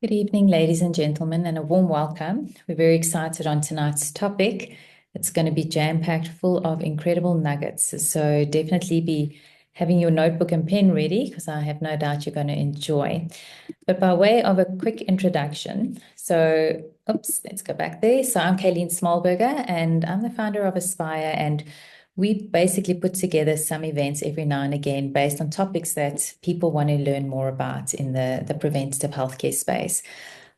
Good evening, ladies and gentlemen, and a warm welcome. We're very excited on tonight's topic. It's going to be jam-packed full of incredible nuggets. So definitely be having your notebook and pen ready because I have no doubt you're going to enjoy. But by way of a quick introduction, let's go back there. So I'm Kalene Smalberger and I'm the founder of Aspire, and we basically put together some events every now and again based on topics that people want to learn more about in the preventative healthcare space.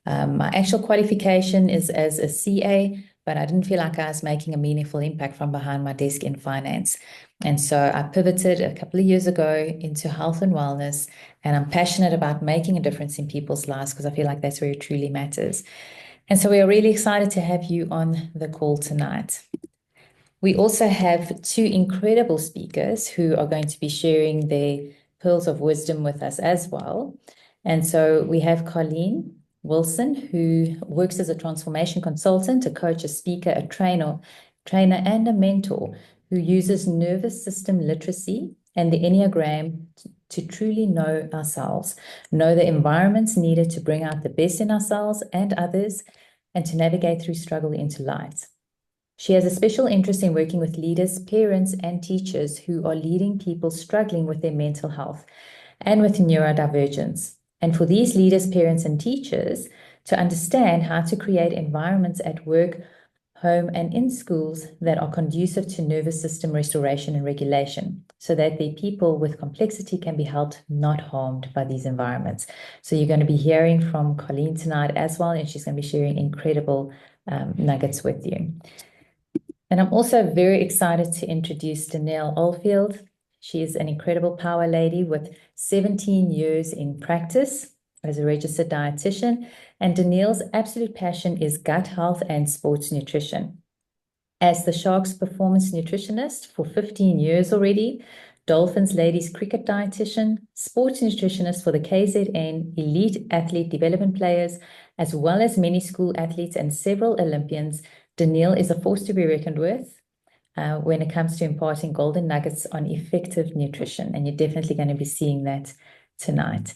My actual qualification is as a CA, but I didn't feel like I was making a meaningful impact from behind my desk in finance. And so I pivoted a couple of years ago into health and wellness, and I'm passionate about making a difference in people's lives because I feel like that's where it truly matters. And so we are really excited to have you on the call tonight. We also have two incredible speakers who are going to be sharing their pearls of wisdom with us as well. And so we have Colleen Wilson, who works as a transformation consultant, a coach, a speaker, a trainer, and a mentor who uses nervous system literacy and the Enneagram to truly know ourselves, know the environments needed to bring out the best in ourselves and others, and to navigate through struggle into light. She has a special interest in working with leaders, parents, and teachers who are leading people struggling with their mental health and with neurodivergence. And for these leaders, parents, and teachers to understand how to create environments at work, home, and in schools that are conducive to nervous system restoration and regulation, so that the people with complexity can be helped, not harmed by these environments. So you're going to be hearing from Colleen tonight as well, and she's going to be sharing incredible nuggets with you. And I'm also very excited to introduce Danielle Oldfield. She is an incredible power lady with 17 years in practice as a registered dietitian. And Danielle's absolute passion is gut health and sports nutrition. As the Sharks performance nutritionist for 15 years already, Dolphins ladies cricket dietitian, sports nutritionist for the KZN, elite athlete development players, as well as many school athletes and several Olympians, Danielle is a force to be reckoned with when it comes to imparting golden nuggets on effective nutrition. And you're definitely going to be seeing that tonight.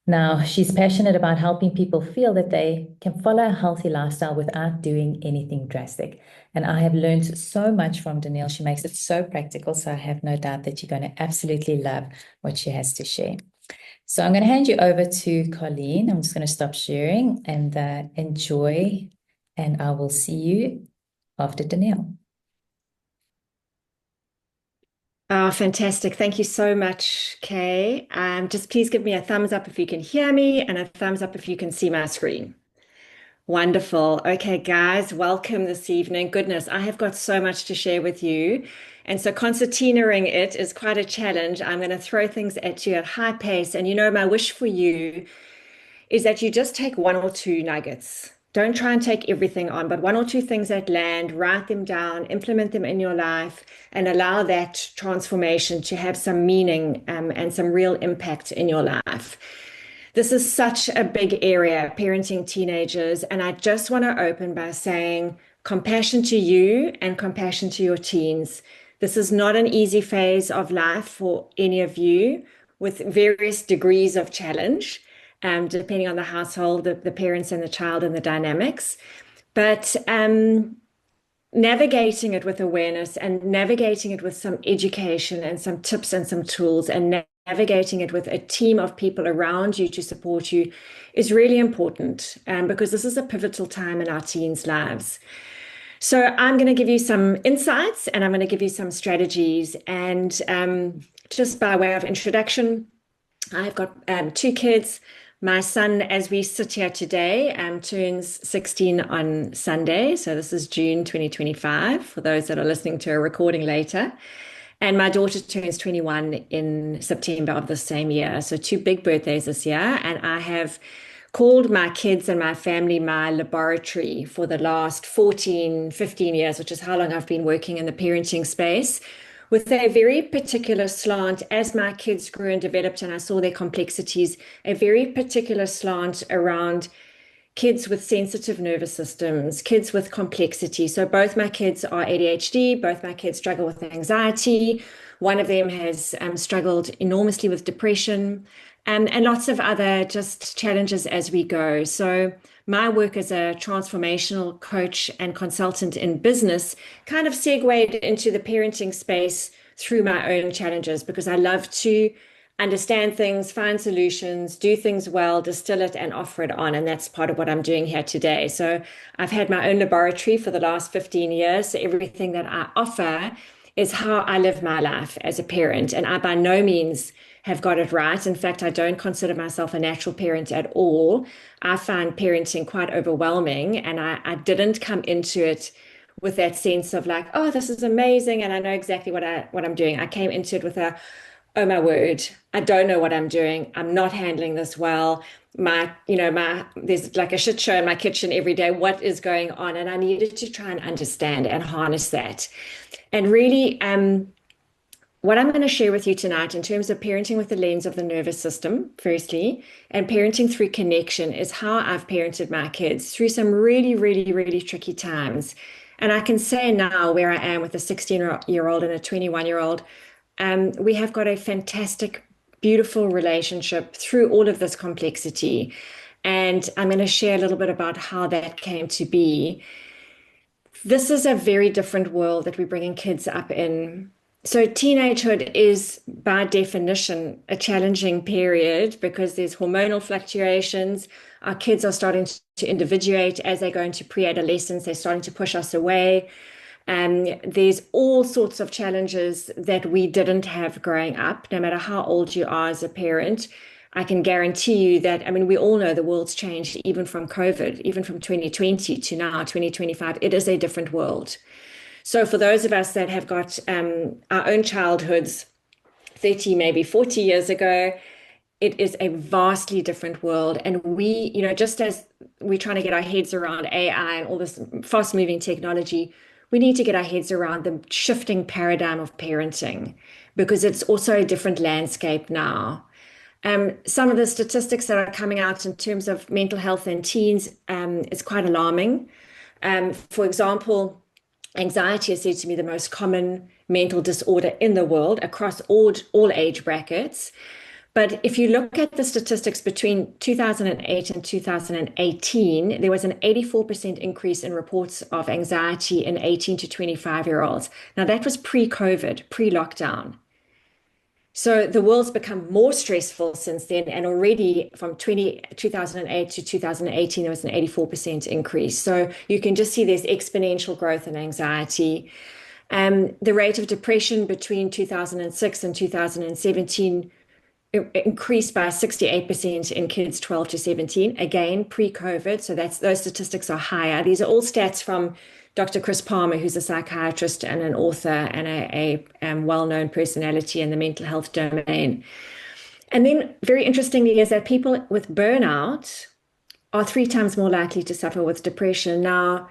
Now, she's passionate about helping people feel that they can follow a healthy lifestyle without doing anything drastic. And I have learned so much from Danielle. She makes it so practical. So I have no doubt that you're going to absolutely love what she has to share. So I'm going to hand you over to Colleen. I'm just going to stop sharing and enjoy. And I will see you after Danielle. Oh, fantastic. Thank you so much, Kay. Just please give me a thumbs up if you can hear me and a thumbs up if you can see my screen. Wonderful. Okay, guys, welcome this evening. Goodness, I have got so much to share with you. And so concertinaing it is quite a challenge. I'm going to throw things at you at high pace. And my wish for you is that you just take one or two nuggets. Don't try and take everything on, but one or two things that land, write them down, implement them in your life, and allow that transformation to have some meaning and some real impact in your life. This is such a big area, parenting teenagers. And I just want to open by saying compassion to you and compassion to your teens. This is not an easy phase of life for any of you, with various degrees of challenge, depending on the household, the parents and the child and the dynamics. But navigating it with awareness and navigating it with some education and some tips and some tools and navigating it with a team of people around you to support you is really important, because this is a pivotal time in our teens' lives. So I'm going to give you some insights and I'm going to give you some strategies. And just by way of introduction, I've got two kids. My son, as we sit here today, turns 16 on Sunday. So this is June 2025, for those that are listening to a recording later. And my daughter turns 21 in September of the same year. So two big birthdays this year. And I have called my kids and my family my laboratory for the last 14, 15 years, which is how long I've been working in the parenting space, with a very particular slant as my kids grew and developed and I saw their complexities, a very particular slant around kids with sensitive nervous systems, kids with complexity. So both my kids are ADHD, both my kids struggle with anxiety. One of them has struggled enormously with depression. and lots of other just challenges as we go. So my work as a transformational coach and consultant in business kind of segued into the parenting space through my own challenges, because I love to understand things, find solutions, do things well, distill it and offer it on. And that's part of what I'm doing here today. So I've had my own laboratory for the last 15 years. So everything that I offer is how I live my life as a parent. And I by no means have got it right. In fact, I don't consider myself a natural parent at all. I find parenting quite overwhelming, and I didn't come into it with that sense of like, oh, this is amazing, and I know exactly what I'm doing. I came into it with a, oh my word, I don't know what I'm doing. I'm not handling this well. There's like a shit show in my kitchen every day. What is going on? And I needed to try and understand and harness that. And really, what I'm going to share with you tonight in terms of parenting with the lens of the nervous system, firstly, and parenting through connection is how I've parented my kids through some really, really, really tricky times. And I can say now where I am with a 16-year-old and a 21-year-old, we have got a fantastic, beautiful relationship through all of this complexity. And I'm going to share a little bit about how that came to be. This is a very different world that we're bringing kids up in. So teenagehood is by definition a challenging period because there's hormonal fluctuations. Our kids are starting to individuate as they go into pre-adolescence. They're starting to push us away. There's all sorts of challenges that we didn't have growing up, no matter how old you are as a parent. I can guarantee you that, I mean, we all know the world's changed even from COVID, even from 2020 to now, 2025. It is a different world. So for those of us that have got our own childhoods 30, maybe 40 years ago, it is a vastly different world. And we, just as we're trying to get our heads around AI and all this fast moving technology, we need to get our heads around the shifting paradigm of parenting, because it's also a different landscape now. Some of the statistics that are coming out in terms of mental health in teens is quite alarming. For example, anxiety is said to be the most common mental disorder in the world across all age brackets. But if you look at the statistics between 2008 and 2018, there was an 84% increase in reports of anxiety in 18 to 25-year-olds. Now, that was pre-COVID, pre-lockdown. So the world's become more stressful since then, and already from 2008 to 2018, there was an 84% increase. So you can just see there's exponential growth in anxiety. The rate of depression between 2006 and 2017 increased by 68% in kids 12 to 17, again, pre-COVID. So those statistics are higher. These are all stats from Dr. Chris Palmer, who's a psychiatrist and an author and a well-known personality in the mental health domain. And then very interestingly is that people with burnout are 3 times more likely to suffer with depression. Now,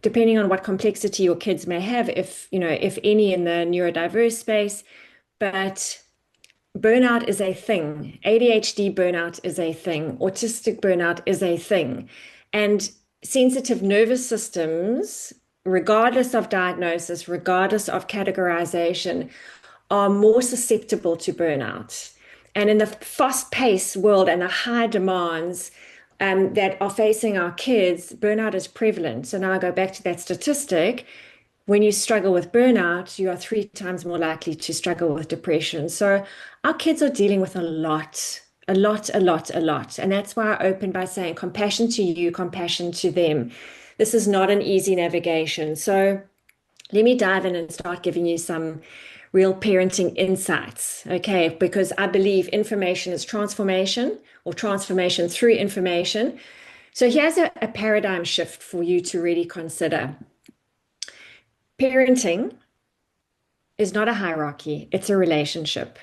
depending on what complexity your kids may have, if any in the neurodiverse space, but burnout is a thing. ADHD burnout is a thing. Autistic burnout is a thing. And sensitive nervous systems, regardless of diagnosis, regardless of categorization, are more susceptible to burnout. And in the fast-paced world and the high demands that are facing our kids, burnout is prevalent. So now I go back to that statistic. When you struggle with burnout, you are 3 times more likely to struggle with depression. So our kids are dealing with a lot. And that's why I open by saying compassion to you, compassion to them. This is not an easy navigation. So let me dive in and start giving you some real parenting insights, okay? Because I believe information is transformation, or transformation through information. So here's a paradigm shift for you to really consider. Parenting is not a hierarchy, it's a relationship.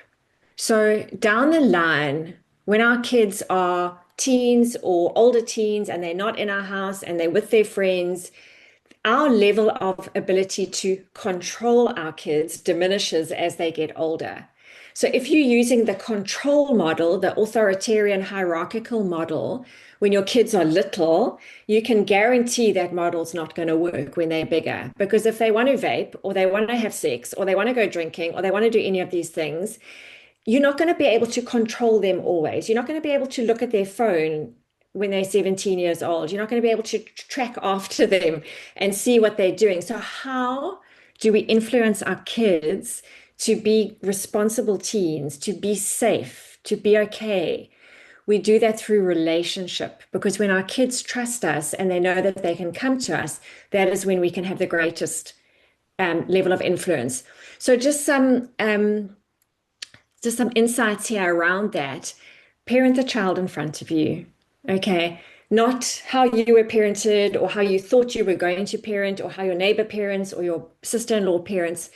So down the line, when our kids are teens or older teens and they're not in our house and they're with their friends, our level of ability to control our kids diminishes as they get older. So if you're using the control model, the authoritarian hierarchical model, when your kids are little, you can guarantee that model's not going to work when they're bigger. Because if they want to vape, or they want to have sex, or they want to go drinking, or they want to do any of these things, you're not going to be able to control them always. You're not going to be able to look at their phone when they're 17 years old. You're not going to be able to track after them and see what they're doing. So how do we influence our kids to be responsible teens, to be safe, to be okay? We do that through relationship, because when our kids trust us and they know that they can come to us, that is when we can have the greatest level of influence. So just some insights here around that. Parent the child in front of you, okay? Not how you were parented or how you thought you were going to parent or how your neighbor parents or your sister-in-law parents.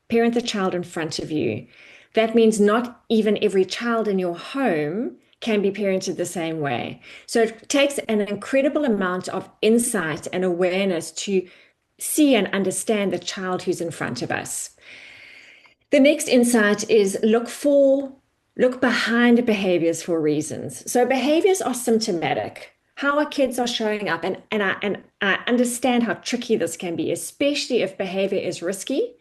Parent the child in front of you. That means not even every child in your home can be parented the same way. So it takes an incredible amount of insight and awareness to see and understand the child who's in front of us. The next insight is look behind behaviors for reasons. So behaviors are symptomatic. How our kids are showing up, and I understand how tricky this can be, especially if behavior is risky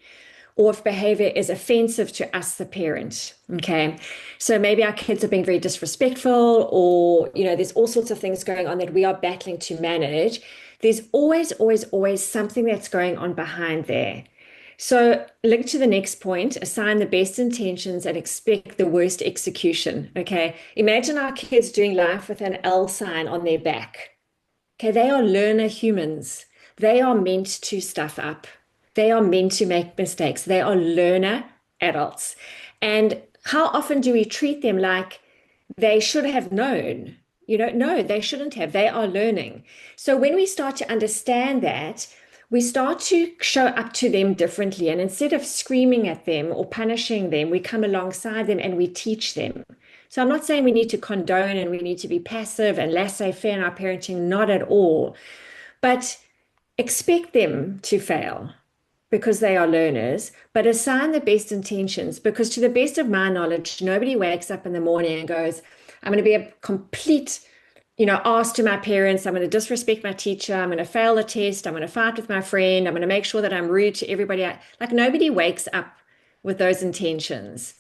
or if behavior is offensive to us, the parent. Okay. So maybe our kids are being very disrespectful, or, there's all sorts of things going on that we are battling to manage. There's always, always, always something that's going on behind there. So link to the next point, assign the best intentions and expect the worst execution. Okay. Imagine our kids doing life with an L sign on their back. Okay. They are learner humans. They are meant to stuff up. They are meant to make mistakes. They are learner adults. And how often do we treat them like they should have known? No, they shouldn't have. They are learning. So when we start to understand that, we start to show up to them differently. And instead of screaming at them or punishing them, we come alongside them and we teach them. So I'm not saying we need to condone and we need to be passive and laissez-faire in our parenting, not at all. But expect them to fail because they are learners, but assign the best intentions, because to the best of my knowledge, nobody wakes up in the morning and goes, I'm going to be a complete ask to my parents, I'm going to disrespect my teacher, I'm going to fail the test, I'm going to fight with my friend, I'm going to make sure that I'm rude to everybody. Like, nobody wakes up with those intentions.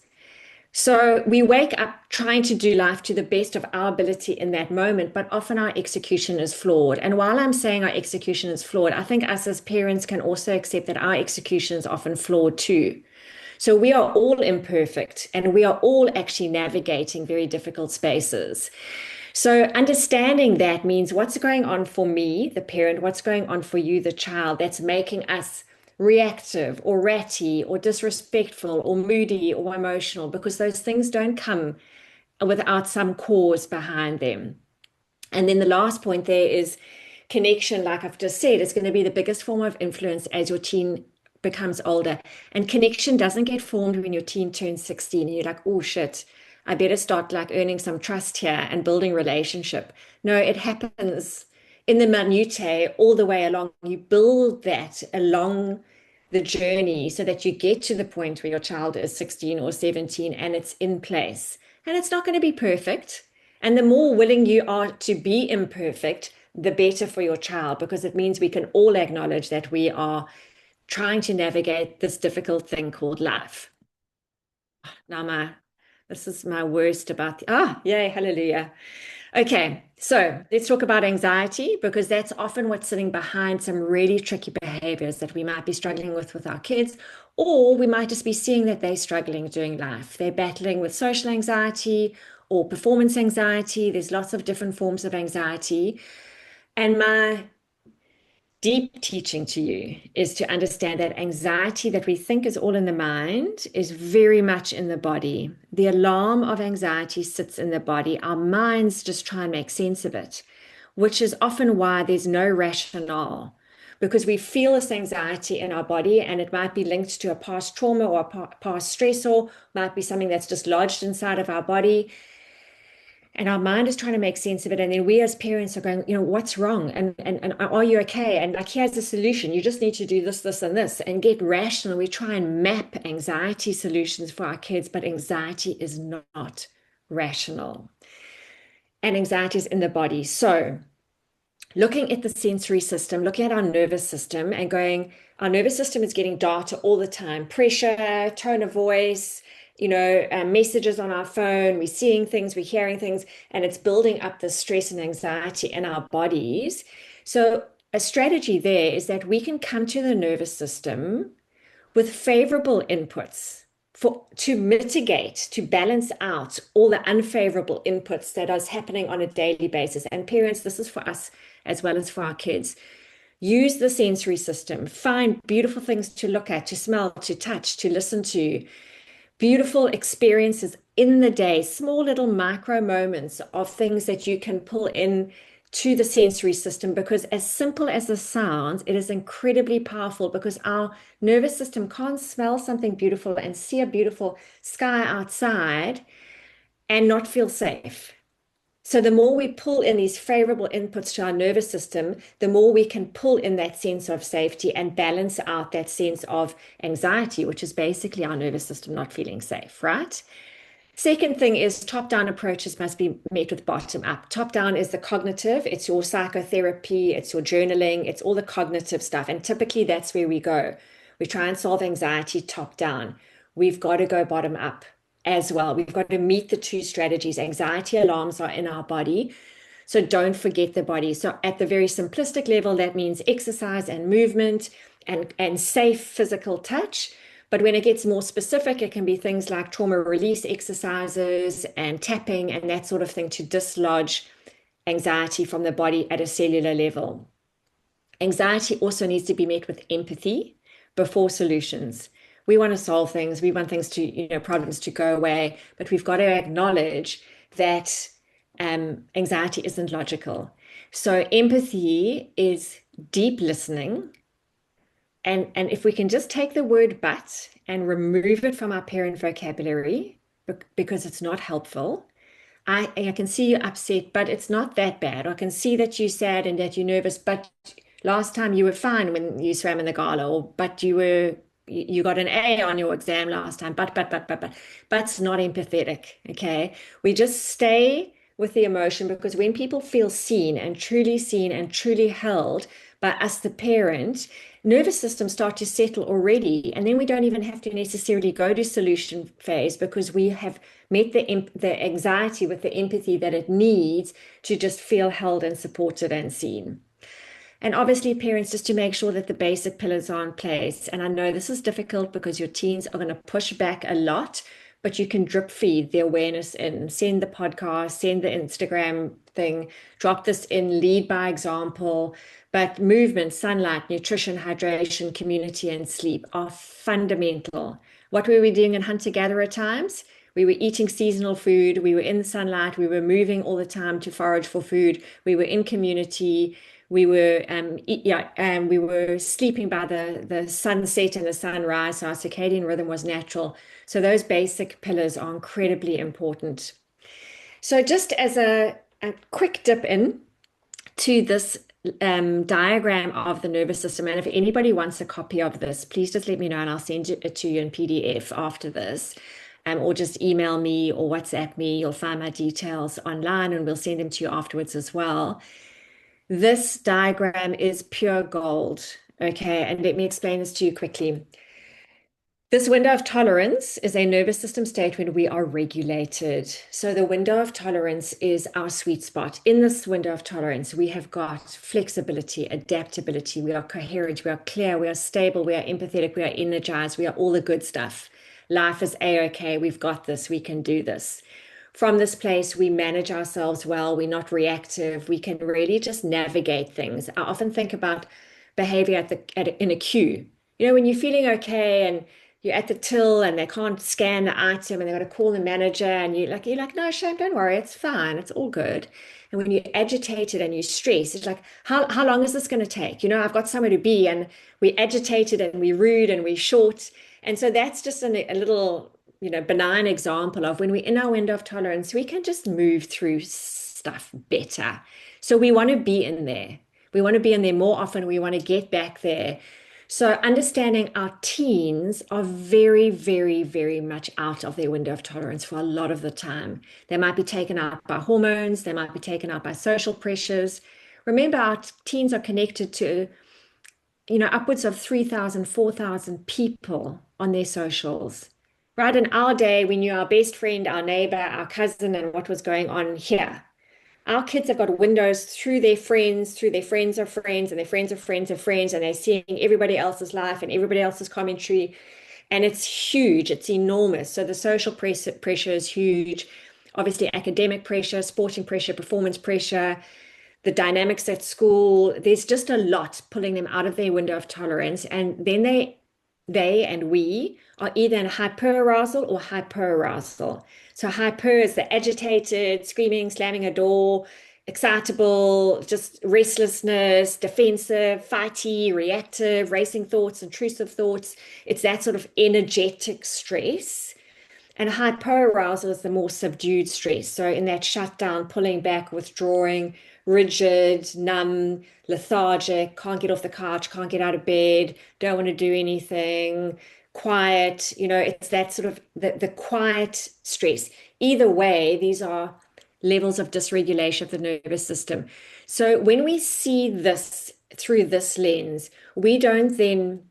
So we wake up trying to do life to the best of our ability in that moment, but often our execution is flawed. And while I'm saying our execution is flawed, I think us as parents can also accept that our execution is often flawed too. So we are all imperfect and we are all actually navigating very difficult spaces. So understanding that means what's going on for me, the parent, what's going on for you, the child, that's making us reactive or ratty or disrespectful or moody or emotional, because those things don't come without some cause behind them. And then the last point there is connection. Like I've just said, it's going to be the biggest form of influence as your teen becomes older. And connection doesn't get formed when your teen turns 16 and you're like, oh shit, I better start like earning some trust here and building relationship. No, it happens in the minutiae all the way along. You build that along the journey so that you get to the point where your child is 16 or 17 and it's in place. And it's not going to be perfect. And the more willing you are to be imperfect, the better for your child, because it means we can all acknowledge that we are trying to navigate this difficult thing called life. Now this is my worst about yay, hallelujah. Okay, so let's talk about anxiety, because that's often what's sitting behind some really tricky behaviors that we might be struggling with our kids, or we might just be seeing that they're struggling during life. They're battling with social anxiety or performance anxiety. There's lots of different forms of anxiety. And my deep teaching to you is to understand that anxiety that we think is all in the mind is very much in the body. The alarm of anxiety sits in the body. Our minds just try and make sense of it, which is often why there's no rationale, because we feel this anxiety in our body and it might be linked to a past trauma or a past stressor, might be something that's just lodged inside of our body. And our mind is trying to make sense of it. And then we as parents are going, what's wrong? And are you okay? And like, here's the solution. You just need to do this, this, and this, and get rational. We try and map anxiety solutions for our kids, but anxiety is not rational. And anxiety is in the body. So looking at the sensory system, looking at our nervous system and going, our nervous system is getting data all the time, pressure, tone of voice, messages on our phone, we're seeing things, we're hearing things, and it's building up the stress and anxiety in our bodies. So a strategy there is that we can come to the nervous system with favorable inputs to mitigate, to balance out all the unfavorable inputs that is happening on a daily basis. And parents, this is for us as well as for our kids. Use the sensory system. Find beautiful things to look at, to smell, to touch, to listen to. Beautiful experiences in the day, small little micro moments of things that you can pull in to the sensory system, because as simple as it sounds, it is incredibly powerful, because our nervous system can't smell something beautiful and see a beautiful sky outside and not feel safe. So the more we pull in these favorable inputs to our nervous system, the more we can pull in that sense of safety and balance out that sense of anxiety, which is basically our nervous system not feeling safe, right? Second thing is top-down approaches must be met with bottom-up. Top-down is the cognitive, it's your psychotherapy, it's your journaling, it's all the cognitive stuff. And typically that's where we go. We try and solve anxiety top-down. We've got to go bottom-up as well. We've got to meet the two strategies. Anxiety alarms are in our body, so don't forget the body. So at the very simplistic level, that means exercise and movement and safe physical touch. But when it gets more specific, it can be things like trauma release exercises and tapping and that sort of thing to dislodge anxiety from the body at a cellular level. Anxiety also needs to be met with empathy before solutions. We want to solve things. We want things to, problems to go away, but we've got to acknowledge that anxiety isn't logical. So empathy is deep listening. And if we can just take the word but and remove it from our parent vocabulary because it's not helpful. I can see you're upset, but it's not that bad. I can see that you're sad and that you're nervous, but last time you were fine when you swam in the gala, or but you got an A on your exam last time, but's not empathetic, okay? We just stay with the emotion, because when people feel seen and truly held by us, the parent, nervous systems start to settle already. And then we don't even have to necessarily go to solution phase, because we have met the anxiety with the empathy that it needs to just feel held and supported and seen. And obviously, parents, just to make sure that the basic pillars are in place. And I know this is difficult because your teens are going to push back a lot, but you can drip feed the awareness in. Send the podcast, send the Instagram thing, drop this in, lead by example. But movement, sunlight, nutrition, hydration, community, and sleep are fundamental. What were we doing in hunter-gatherer times? We were eating seasonal food. We were in the sunlight. We were moving all the time to forage for food. We were in community. We were we were sleeping by the sunset and the sunrise, so our circadian rhythm was natural. So those basic pillars are incredibly important. So just as a quick dip in to this diagram of the nervous system, and if anybody wants a copy of this, please just let me know and I'll send it to you in PDF after this. Or just email me or WhatsApp me. You'll find my details online and we'll send them to you afterwards as well. This diagram is pure gold, okay? And let me explain this to you quickly. This window of tolerance is a nervous system state when we are regulated. So the window of tolerance is our sweet spot. In this window of tolerance, we have got flexibility, adaptability, we are coherent, we are clear, we are stable, we are empathetic, we are energized, we are all the good stuff. Life is a-okay, we've got this, we can do this. From this place, we manage ourselves well, we're not reactive, we can really just navigate things. I often think about behavior in a queue. When you're feeling okay and you're at the till and they can't scan the item and they've got to call the manager and you're like, no, Shane, don't worry, it's fine, it's all good. And when you're agitated and you're stressed, it's like, how long is this going to take? I've got somewhere to be, and we're agitated and we're rude and we're short. And so that's just a little benign example of when we're in our window of tolerance, we can just move through stuff better. So we want to be in there. We want to be in there more often. We want to get back there. So understanding our teens are very, very, very much out of their window of tolerance for a lot of the time. They might be taken out by hormones. They might be taken out by social pressures. Remember, our teens are connected to, upwards of 3,000, 4,000 people on their socials. Right in our day, we knew our best friend, our neighbor, our cousin, and what was going on here. Our kids have got windows through their friends of friends, and their friends of friends of friends, and they're seeing everybody else's life and everybody else's commentary. And it's huge, it's enormous. So the social pressure is huge. Obviously, academic pressure, sporting pressure, performance pressure, the dynamics at school. There's just a lot pulling them out of their window of tolerance. And then they and we are either in hyperarousal or hyperarousal. So hyper is the agitated, screaming, slamming a door, excitable, just restlessness, defensive, fighty, reactive, racing thoughts, intrusive thoughts. It's that sort of energetic stress. And hyperarousal is the more subdued stress. So in that shutdown, pulling back, withdrawing, rigid, numb, lethargic, can't get off the couch, can't get out of bed, don't want to do anything, quiet, it's that sort of the quiet stress. Either way, these are levels of dysregulation of the nervous system. So when we see this through this lens, we don't then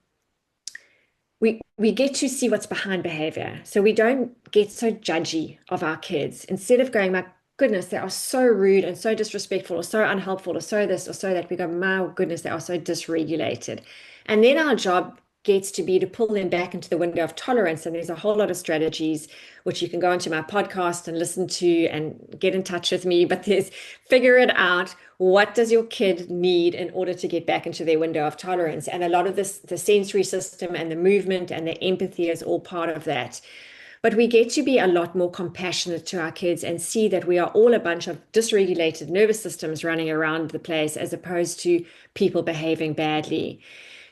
we get to see what's behind behavior. So we don't get so judgy of our kids. Instead of going, my goodness, they are so rude and so disrespectful or so unhelpful or so this or so that, we go, my goodness, they are so dysregulated. And then our job gets to be to pull them back into the window of tolerance. And there's a whole lot of strategies which you can go onto my podcast and listen to and get in touch with me. But there's figure it out. What does your kid need in order to get back into their window of tolerance? And a lot of this, the sensory system and the movement and the empathy is all part of that. But we get to be a lot more compassionate to our kids and see that we are all a bunch of dysregulated nervous systems running around the place as opposed to people behaving badly.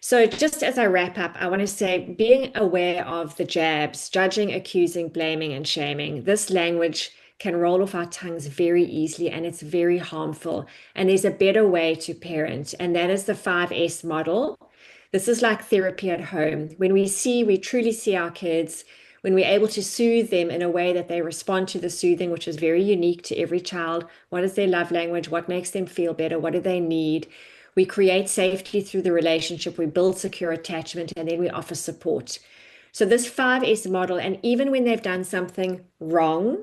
So just as I wrap up, I want to say being aware of the jabs, judging, accusing, blaming, and shaming. This language can roll off our tongues very easily and it's very harmful. And there's a better way to parent, and that is the 5S model. This is like therapy at home. When we truly see our kids, when we're able to soothe them in a way that they respond to the soothing, which is very unique to every child. What is their love language? What makes them feel better? What do they need? We create safety through the relationship, we build secure attachment, and then we offer support. So this 5S model, and even when they've done something wrong,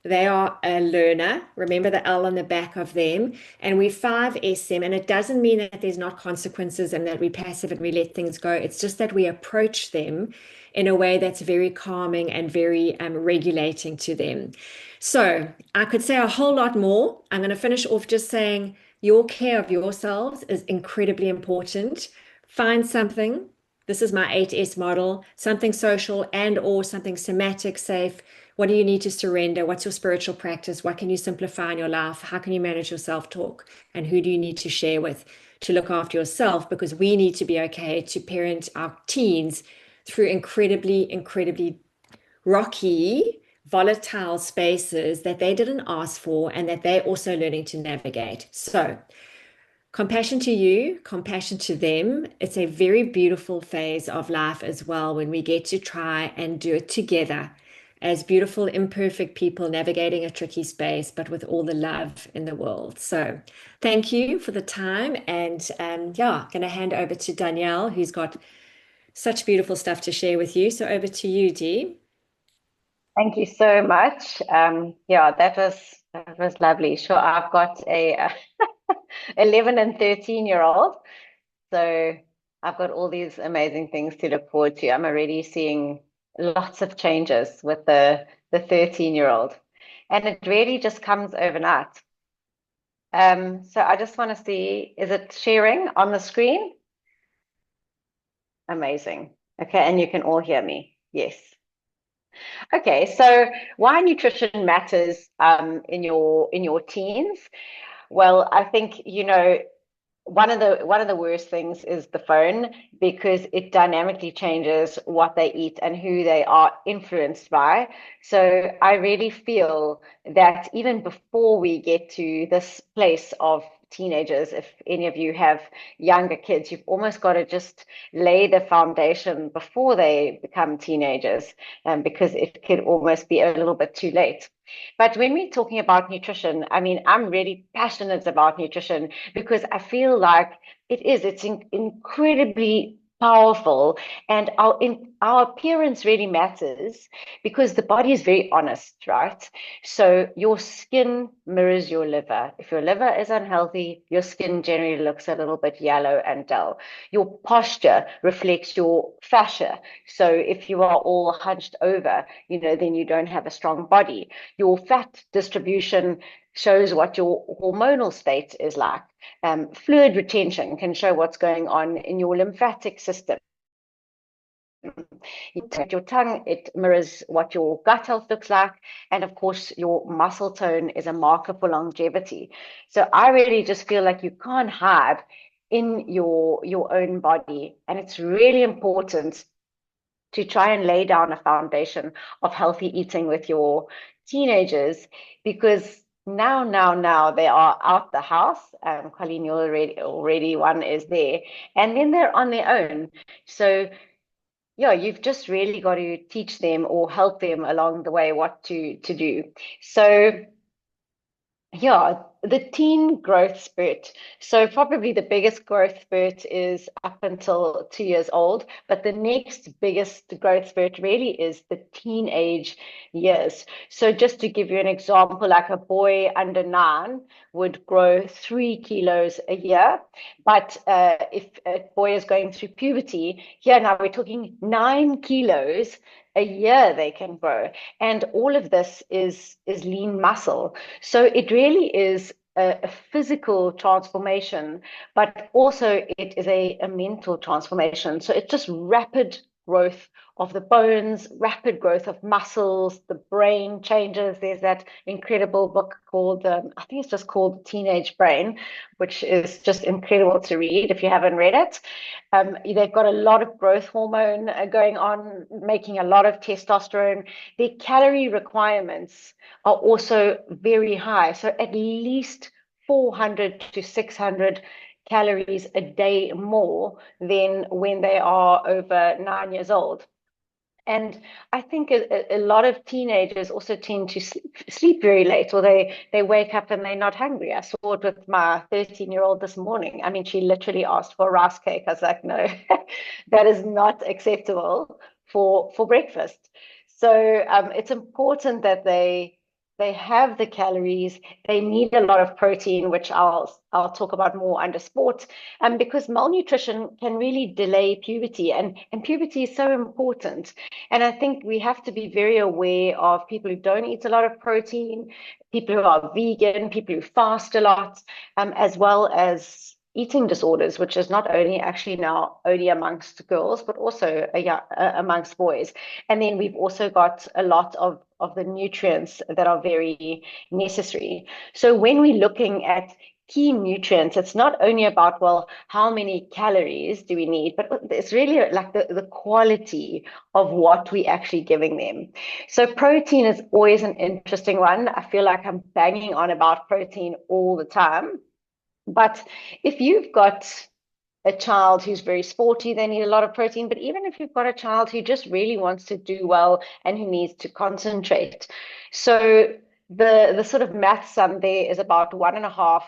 they are a learner. Remember the L on the back of them, and we 5S them. And it doesn't mean that there's not consequences and that we're passive and we let things go. It's just that we approach them in a way that's very calming and very regulating to them. So I could say a whole lot more. I'm going to finish off just saying your care of yourselves is incredibly important. Find something. This is my 8S model, something social and or something somatic, safe. What do you need to surrender? What's your spiritual practice? What can you simplify in your life? How can you manage your self-talk? And who do you need to share with to look after yourself? Because we need to be okay to parent our teens through incredibly, incredibly rocky, volatile spaces that they didn't ask for and that they're also learning to navigate. So compassion to you, compassion to them. It's a very beautiful phase of life as well when we get to try and do it together as beautiful, imperfect people navigating a tricky space, but with all the love in the world. So thank you for the time. And yeah, going to hand over to Danielle, who's got such beautiful stuff to share with you. So over to you, Dee. Thank you so much. Yeah, that was lovely. Sure, I've got a 11 and 13-year-old, so I've got all these amazing things to look forward to. I'm already seeing lots of changes with the 13-year-old, and it really just comes overnight. So I just want to see, is it sharing on the screen? Amazing. Okay, and you can all hear me. Yes. Okay, so why nutrition matters in your teens? Well, I think, one of the worst things is the phone, because it dynamically changes what they eat and who they are influenced by. So I really feel that even before we get to this place of teenagers, if any of you have younger kids, you've almost got to just lay the foundation before they become teenagers, because it could almost be a little bit too late. But when we're talking about nutrition, I mean, I'm really passionate about nutrition because I feel like it's incredibly powerful, and our appearance really matters because the body is very honest, right? So your skin mirrors your liver. If your liver is unhealthy, your skin generally looks a little bit yellow and dull. Your posture reflects your fascia. So if you are all hunched over, then you don't have a strong body. Your fat distribution shows what your hormonal state is like. Fluid retention can show what's going on in your lymphatic system. Your tongue, it mirrors what your gut health looks like. And of course, your muscle tone is a marker for longevity. So I really just feel like you can't hide in your own body. And it's really important to try and lay down a foundation of healthy eating with your teenagers, because now they are out the house. Colleen, you already one is there, and then they're on their own. So yeah, you've just really got to teach them or help them along the way what to do. So yeah, the teen growth spurt. So probably the biggest growth spurt is up until 2 years old, but the next biggest growth spurt really is the teenage years. So just to give you an example, like a boy under 9 would grow 3 kilos a year. But if a boy is going through puberty, here now we're talking 9 kilos a year they can grow. And all of this is lean muscle. So it really is a physical transformation, but also it is a mental transformation. So it's just rapid growth of the bones, rapid growth of muscles, the brain changes. There's that incredible book called, I think it's just called Teenage Brain, which is just incredible to read if you haven't read it. They've got a lot of growth hormone going on, making a lot of testosterone. Their calorie requirements are also very high. So at least 400 to 600 calories a day more than when they are over 9 years old. And I think a lot of teenagers also tend to sleep very late, or they wake up and they're not hungry. I saw it with my 13-year-old this morning. I mean, she literally asked for a rice cake. I was like, no, that is not acceptable for breakfast. So it's important that they have the calories. They need a lot of protein, which I'll talk about more under sport, because malnutrition can really delay puberty, and puberty is so important. And I think we have to be very aware of people who don't eat a lot of protein, people who are vegan, people who fast a lot, as well as eating disorders, which is not only actually now only amongst girls, but also amongst boys. And then we've also got a lot of the nutrients that are very necessary. So when we're looking at key nutrients, it's not only about, well, how many calories do we need, but it's really like the quality of what we're actually giving them. So protein is always an interesting one. I feel like I'm banging on about protein all the time. But if you've got a child who's very sporty, they need a lot of protein. But even if you've got a child who just really wants to do well and who needs to concentrate, so the sort of math sum there is about 1.5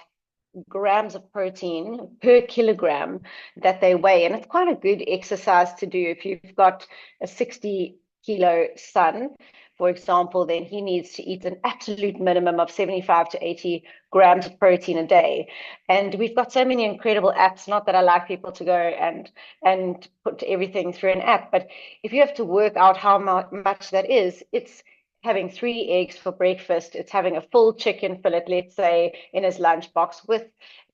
grams of protein per kilogram that they weigh. And it's quite a good exercise to do if you've got a 60-kilo son, for example, then he needs to eat an absolute minimum of 75 to 80 grams of protein a day. And we've got so many incredible apps, not that I like people to go and put everything through an app, but if you have to work out how much that is, it's having 3 eggs for breakfast, it's having a full chicken fillet, let's say, in his lunchbox with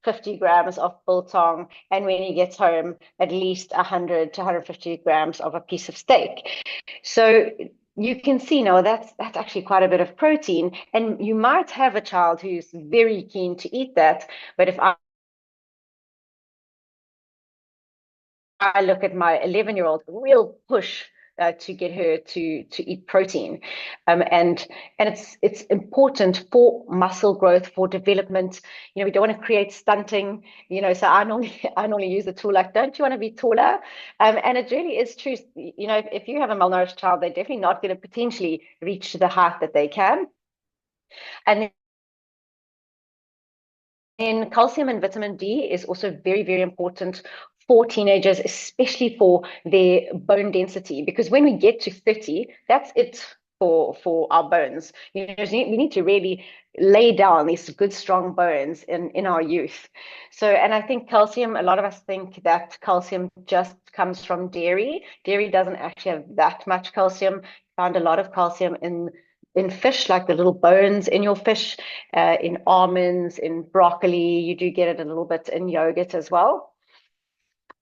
50 grams of biltong, and when he gets home, at least 100 to 150 grams of a piece of steak. So you can see now that's actually quite a bit of protein, and you might have a child who's very keen to eat that, but if I look at my 11-year-old, real push to get her to eat protein, and it's important for muscle growth, for development. We don't want to create stunting. So I normally use the tool like, don't you want to be taller? And it really is true. If you have a malnourished child, they're definitely not going to potentially reach the height that they can. And then calcium and vitamin D is also very, very important for teenagers, especially for their bone density, because when we get to 30, that's it for our bones. You know, we need to really lay down these good, strong bones in our youth. So, and I think calcium, a lot of us think that calcium just comes from dairy. Dairy doesn't actually have that much calcium. Found a lot of calcium in fish, like the little bones in your fish, in almonds, in broccoli. You do get it a little bit in yogurt as well.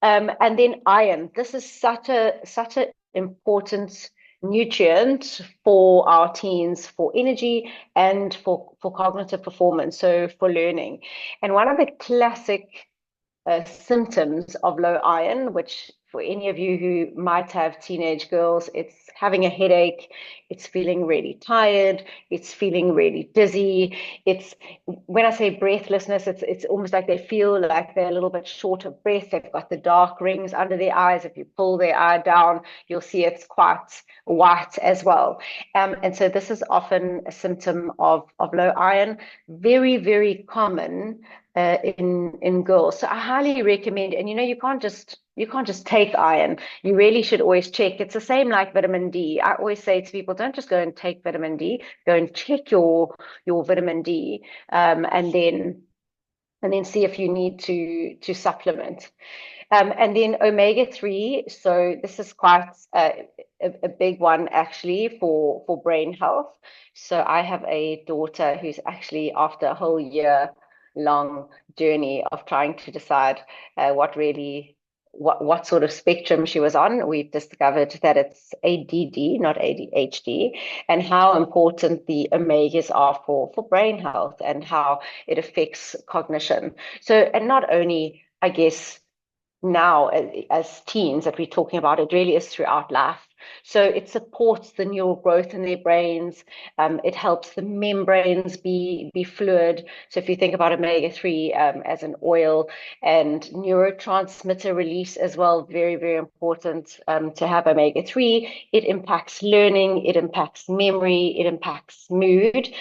And then iron. This is such an important nutrient for our teens, for energy and for cognitive performance, so for learning. And one of the classic symptoms of low iron, which for any of you who might have teenage girls, it's having a headache, it's feeling really tired, it's feeling really dizzy. It's, when I say breathlessness, it's almost like they feel like they're a little bit short of breath. They've got the dark rings under their eyes. If you pull their eye down, you'll see it's quite white as well. And so this is often a symptom of low iron, very, very common in girls. So I highly recommend, and you can't just take iron. You really should always check. It's the same like vitamin D. I always say to people, don't just go and take vitamin D, go and check your vitamin D, and then see if you need to supplement. And then omega-3, so this is quite a big one actually for brain health. So I have a daughter who's actually, after a whole year long journey of trying to decide what sort of spectrum she was on, we've discovered that it's ADD, not ADHD, and how important the omegas are for brain health and how it affects cognition. So, and not only, I guess, now as teens that we're talking about, it really is throughout life. So it supports the neural growth in their brains. It helps the membranes be fluid. So if you think about omega-3 as an oil, and neurotransmitter release as well, very, very important to have omega-3. It impacts learning, it impacts memory, it impacts mood.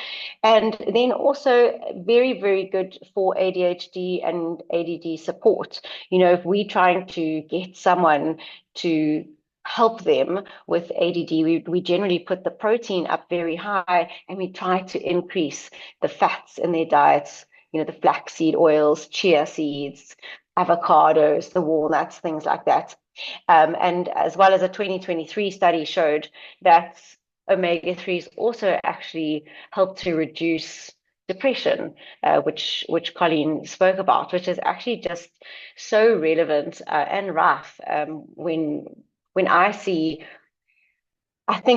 And then also very, very good for ADHD and ADD support. If we're trying to get someone to help them with ADD, we generally put the protein up very high, and we try to increase the fats in their diets, the flaxseed oils, chia seeds, avocados, the walnuts, things like that. And as well as a 2023 study showed that omega-3s also actually help to reduce depression, which Colleen spoke about, which is actually just so relevant and rough. When I think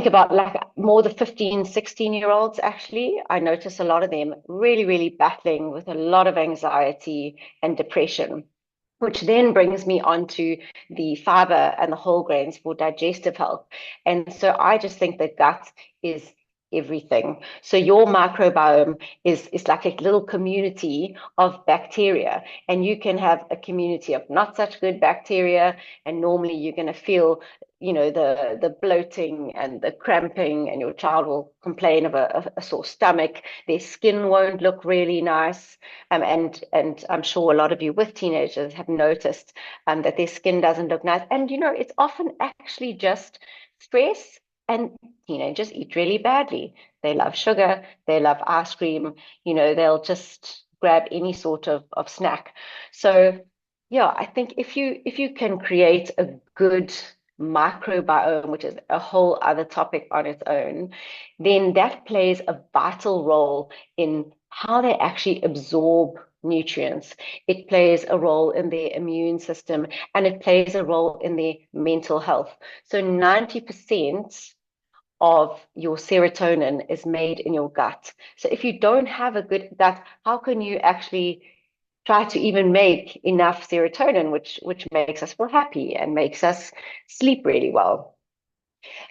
about like more the 15, 16-year-olds, actually, I notice a lot of them really, really battling with a lot of anxiety and depression, which then brings me on to the fiber and the whole grains for digestive health. And so I just think the gut is everything. So your microbiome is like a little community of bacteria, and you can have a community of not such good bacteria, and normally you're going to feel the bloating and the cramping, and your child will complain of a sore stomach. Their skin won't look really nice, and I'm sure a lot of you with teenagers have noticed that their skin doesn't look nice. And it's often actually just stress. And teenagers eat really badly. They love sugar, they love ice cream, they'll just grab any sort of snack. So yeah, I think if you can create a good microbiome, which is a whole other topic on its own, then that plays a vital role in how they actually absorb nutrients. It plays a role in their immune system, and it plays a role in their mental health. So 90% of your serotonin is made in your gut. So if you don't have a good gut, how can you actually try to even make enough serotonin, which makes us feel happy and makes us sleep really well?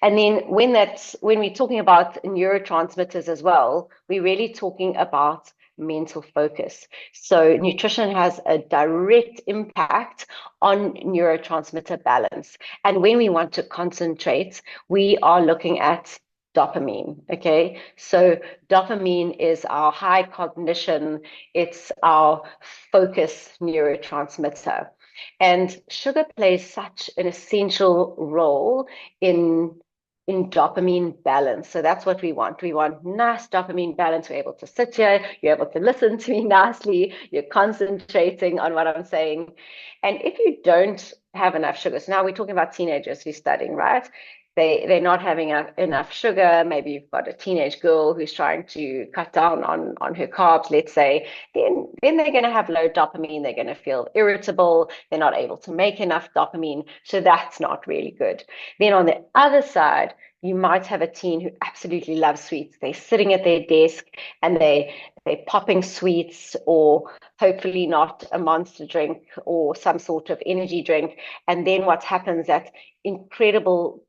And then when we're talking about neurotransmitters as well, we're really talking about mental focus. So nutrition has a direct impact on neurotransmitter balance. And when we want to concentrate, we are looking at dopamine. Okay, so dopamine is our high cognition, it's our focus neurotransmitter. And sugar plays such an essential role in dopamine balance. So that's what we want. We want nice dopamine balance. We're able to sit here, you're able to listen to me nicely, you're concentrating on what I'm saying. And if you don't have enough sugar, so now we're talking about teenagers who's studying, right? They're not having enough sugar. Maybe you've got a teenage girl who's trying to cut down on her carbs, let's say. Then they're going to have low dopamine. They're going to feel irritable. They're not able to make enough dopamine. So that's not really good. Then on the other side, you might have a teen who absolutely loves sweets. They're sitting at their desk and they're popping sweets, or hopefully not a Monster drink or some sort of energy drink. And then what happens, that incredible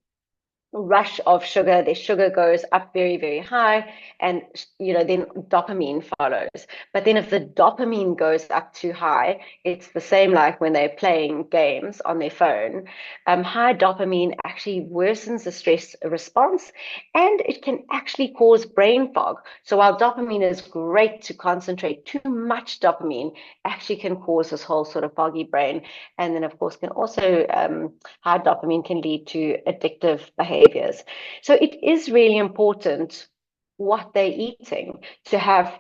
rush of sugar, their sugar goes up very, very high, and then dopamine follows. But then if the dopamine goes up too high, it's the same like when they're playing games on their phone. High dopamine actually worsens the stress response, and it can actually cause brain fog. So while dopamine is great to concentrate, too much dopamine actually can cause this whole sort of foggy brain. And then of course can also high dopamine can lead to addictive behaviors. So it is really important what they're eating to have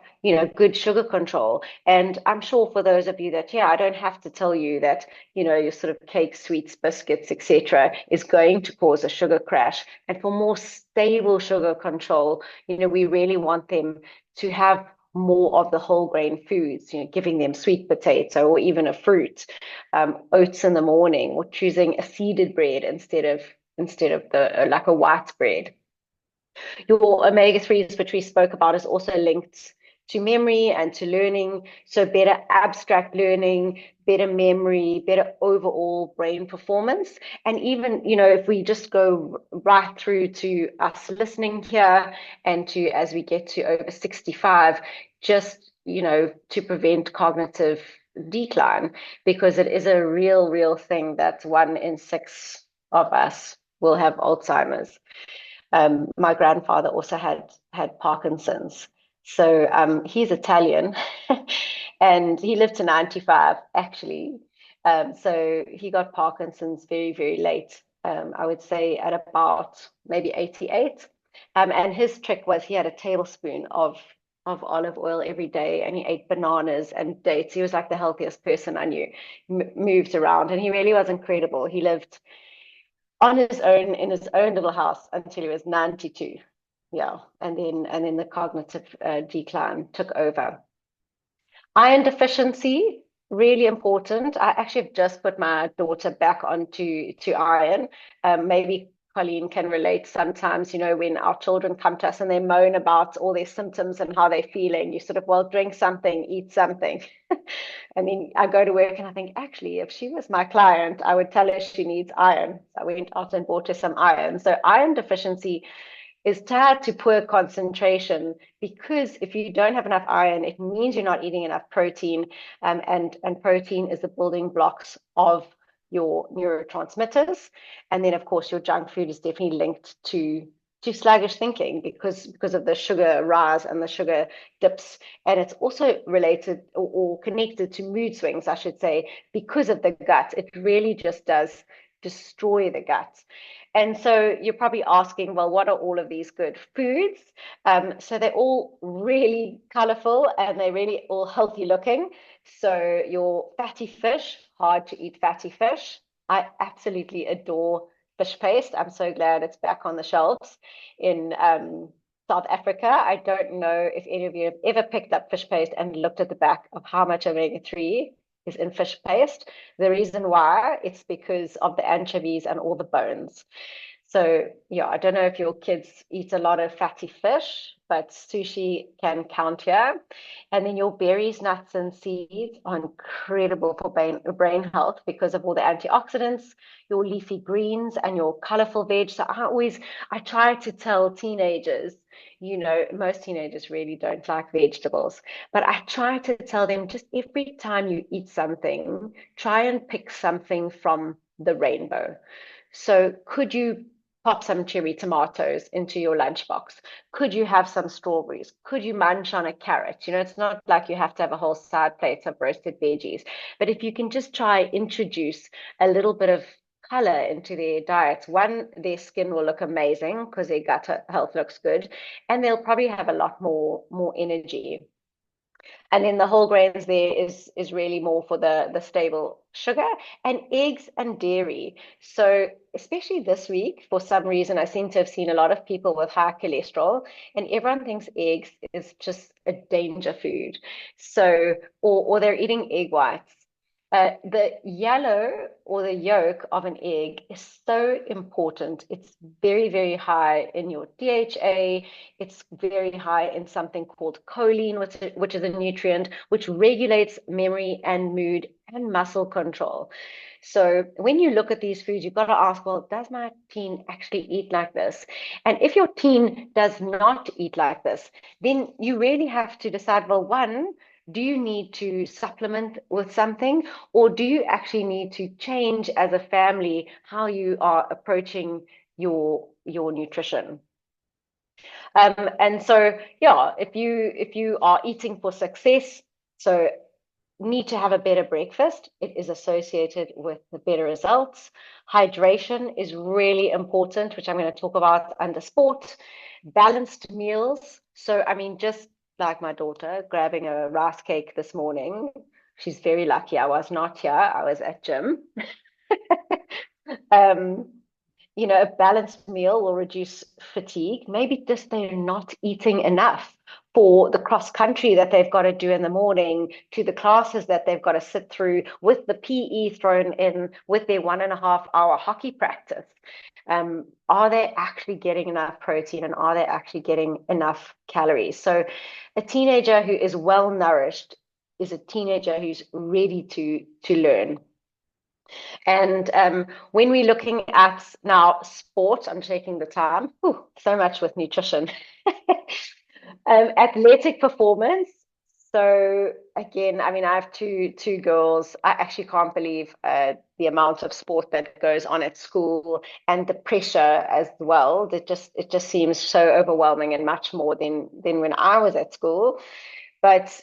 good sugar control. And I'm sure for those of you that, I don't have to tell you that your sort of cakes, sweets, biscuits, etc. is going to cause a sugar crash. And for more stable sugar control, we really want them to have more of the whole grain foods, giving them sweet potato or even a fruit, oats in the morning, or choosing a seeded bread instead of the like a white bread. Your omega-3s, which we spoke about, is also linked to memory and to learning. So better abstract learning, better memory, better overall brain performance. And even, if we just go right through to us listening here and to as we get to over 65, just, to prevent cognitive decline, because it is a real thing that 1 in 6 of us will have Alzheimer's. My grandfather also had Parkinson's. So he's Italian and he lived to 95 actually. So he got Parkinson's very, very late. I would say at about maybe 88. And his trick was he had a tablespoon of olive oil every day, and he ate bananas and dates. He was like the healthiest person I knew, moved around, and he really was incredible. He lived on his own in his own little house until he was 92. Yeah, and then the cognitive decline took over. Iron deficiency, really important. I actually have just put my daughter back onto iron. Maybe Colleen can relate sometimes, when our children come to us and they moan about all their symptoms and how they're feeling, you sort of, well, drink something, eat something. And then I go to work and I think, actually, if she was my client, I would tell her she needs iron. So I went out and bought her some iron. So iron deficiency is tied to poor concentration, because if you don't have enough iron, it means you're not eating enough protein, and protein is the building blocks of your neurotransmitters. And then of course your junk food is definitely linked to sluggish thinking because of the sugar rise and the sugar dips. And it's also related or connected to mood swings, I should say, because of the gut. It really just does destroy the gut. And so you're probably asking, well, what are all of these good foods? So they're all really colorful and they're really all healthy looking. So your fatty fish, hard to eat fatty fish. I absolutely adore fish paste. I'm so glad it's back on the shelves in South Africa. I don't know if any of you have ever picked up fish paste and looked at the back of how much omega-3 is in fish paste. The reason why, it's because of the anchovies and all the bones. So yeah, I don't know if your kids eat a lot of fatty fish, but sushi can count here. And then your berries, nuts, and seeds are incredible for brain health because of all the antioxidants, your leafy greens and your colorful veg. So I try to tell teenagers, most teenagers really don't like vegetables, but I try to tell them, just every time you eat something, try and pick something from the rainbow. So could you pop some cherry tomatoes into your lunchbox? Could you have some strawberries? Could you munch on a carrot? You know, it's not like you have to have a whole side plate of roasted veggies, but if you can just try introduce a little bit of color into their diets, one, their skin will look amazing because their gut health looks good, and they'll probably have a lot more energy. And then the whole grains there is really more for the stable sugar, and eggs and dairy. So especially this week, for some reason, I seem to have seen a lot of people with high cholesterol, and everyone thinks eggs is just a danger food. So, or they're eating egg whites. The yellow or the yolk of an egg is so important. It's very, very high in your DHA. It's very high in something called choline, which is a nutrient which regulates memory and mood and muscle control. So when you look at these foods, you've got to ask, well, does my teen actually eat like this? And if your teen does not eat like this, then you really have to decide, well, one, do you need to supplement with something, or do you actually need to change as a family how you are approaching your nutrition? And so, yeah, if you are eating for success, so need to have a better breakfast, it is associated with the better results. Hydration is really important, which I'm going to talk about under sport. Balanced meals. So, I mean, just like my daughter grabbing a rice cake this morning. She's very lucky I was not here. I was at gym. You know, a balanced meal will reduce fatigue. Maybe just they're not eating enough for the cross country that they've got to do in the morning, to the classes that they've got to sit through, with the PE thrown in, with their 1.5-hour hockey practice. Are they actually getting enough protein, and are they actually getting enough calories? So a teenager who is well nourished is a teenager who's ready to learn. And when we're looking at now sport, I'm taking the time, so much with nutrition. Athletic performance. So again, I mean, I have two girls. I actually can't believe the amount of sport that goes on at school, and the pressure as well. It just seems so overwhelming, and much more than when I was at school. But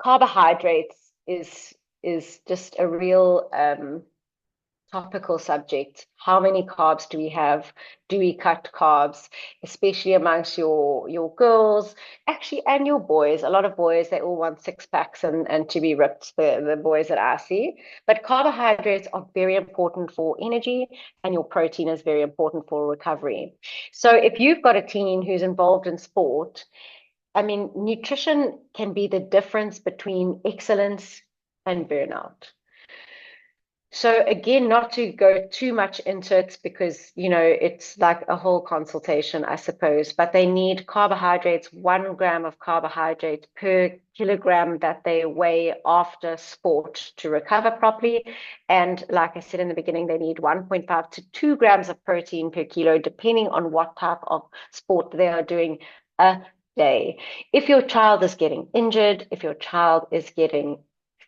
carbohydrates is just a real topical subject. How many carbs do we have? Do we cut carbs, especially amongst your girls, actually, and your boys? A lot of boys, they all want six packs and to be ripped, the boys that I see. But carbohydrates are very important for energy, and your protein is very important for recovery. So if you've got a teen who's involved in sport, I mean, nutrition can be the difference between excellence and burnout. So again, not to go too much into it, because, you know, it's like a whole consultation, I suppose, but they need carbohydrates, 1 gram of carbohydrate per kilogram that they weigh after sport to recover properly. And like I said in the beginning, they need 1.5 to 2 grams of protein per kilo, depending on what type of sport they are doing a day. If your child is getting injured, if your child is getting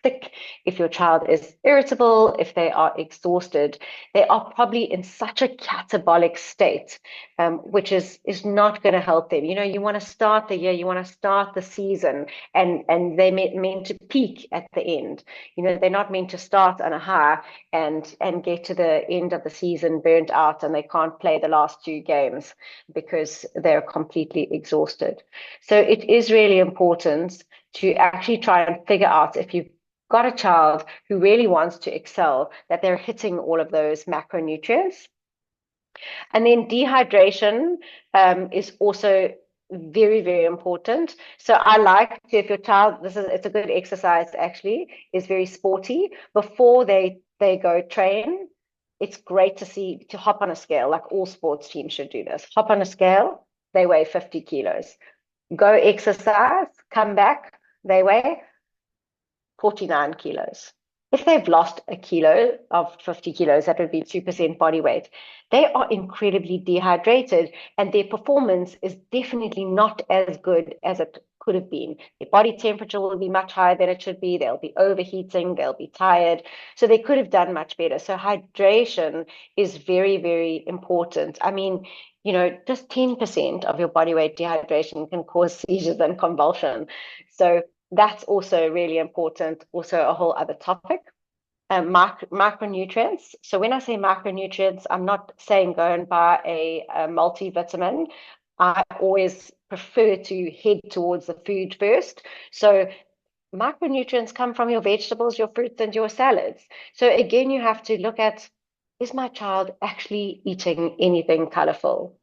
sick, if your child is irritable, if they are exhausted, they are probably in such a catabolic state, which is not going to help them. You know, you want to start the year, you want to start the season, and they're meant to peak at the end. You know, they're not meant to start on a high and get to the end of the season burnt out, and they can't play the last 2 games because they're completely exhausted. So it is really important to actually try and figure out, if you've got a child who really wants to excel, that they're hitting all of those macronutrients. And then dehydration is also very, very important. So I like to, if your child, it's a good exercise actually, is very sporty, before they go train, it's great to hop on a scale. Like all sports teams should do this. Hop on a scale, they weigh 50 kilos. Go exercise, come back, they weigh 49 kilos. If they've lost a kilo of 50 kilos, that would be 2% body weight. They are incredibly dehydrated, and their performance is definitely not as good as it could have been. Their body temperature will be much higher than it should be. They'll be overheating. They'll be tired. So they could have done much better. So hydration is very, very important. I mean, just 10% of your body weight dehydration can cause seizures and convulsion. So that's also really important. Also a whole other topic. Micronutrients. So when I say micronutrients, I'm not saying go and buy a multivitamin. I always prefer to head towards the food first. So micronutrients come from your vegetables, your fruits, and your salads. So again, you have to look at, is my child actually eating anything colorful?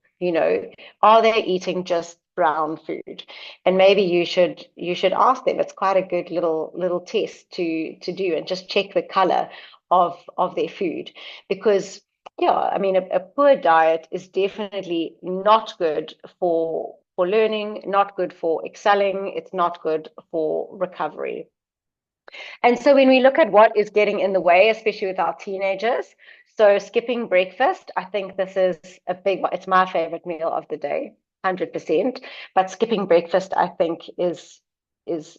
Are they eating just brown food? And maybe you should ask them. It's quite a good little test to do, and just check the color of their food, because I mean, a poor diet is definitely not good for learning, not good for excelling. It's not good for recovery. And so when we look at what is getting in the way, especially with our teenagers, so skipping breakfast, I think this is a big one. It's my favorite meal of the day, 100%. But skipping breakfast, I think, is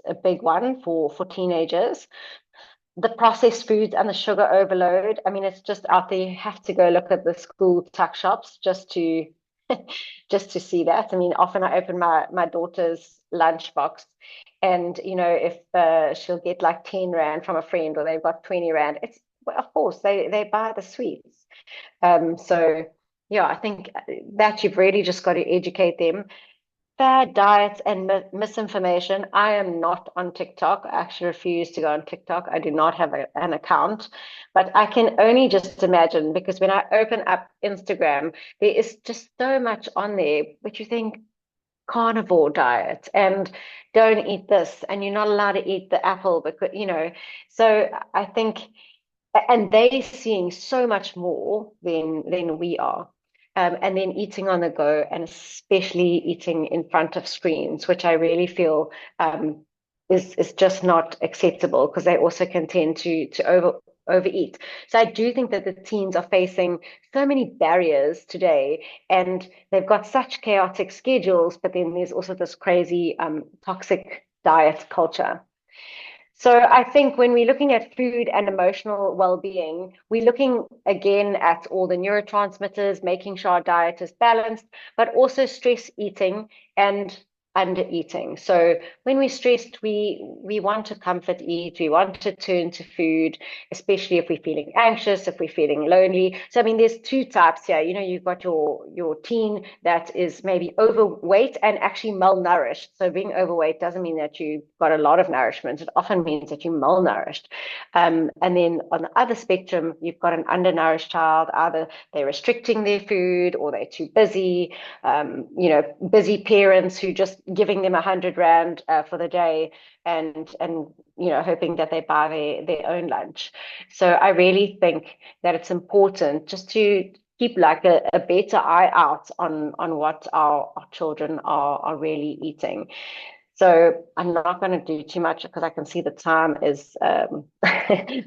a big one for teenagers. The processed foods and the sugar overload. I mean, it's just out there. You have to go look at the school tuck shops just to see that. I mean, often I open my daughter's lunchbox, and if she'll get like 10 rand from a friend, or they've got 20 rand, it's, well, of course they buy the sweets. So yeah, I think that you've really just got to educate them. Bad diets and misinformation. I am not on TikTok. I actually refuse to go on TikTok. I do not have an account, but I can only just imagine, because when I open up Instagram, there is just so much on there, but you think carnivore diet and don't eat this, and you're not allowed to eat the apple, because so I think, and they're seeing so much more than we are. And then eating on the go, and especially eating in front of screens, which I really feel is just not acceptable, because they also can tend to overeat. So I do think that the teens are facing so many barriers today, and they've got such chaotic schedules, but then there's also this crazy toxic diet culture. So I think when we're looking at food and emotional well-being, we're looking again at all the neurotransmitters, making sure our diet is balanced, but also stress eating and under eating. So when we're stressed, we want to comfort eat, we want to turn to food, especially if we're feeling anxious, if we're feeling lonely. So I mean, there's two types here. You've got your teen that is maybe overweight and actually malnourished. So being overweight doesn't mean that you've got a lot of nourishment. It often means that you're malnourished. And then on the other spectrum, you've got an undernourished child. Either they're restricting their food, or they're too busy. Busy parents who just giving them 100 rand for the day, and hoping that they buy their own lunch. So I really think that it's important just to keep like a better eye out on what our children are really eating. So I'm not going to do too much, because I can see the time is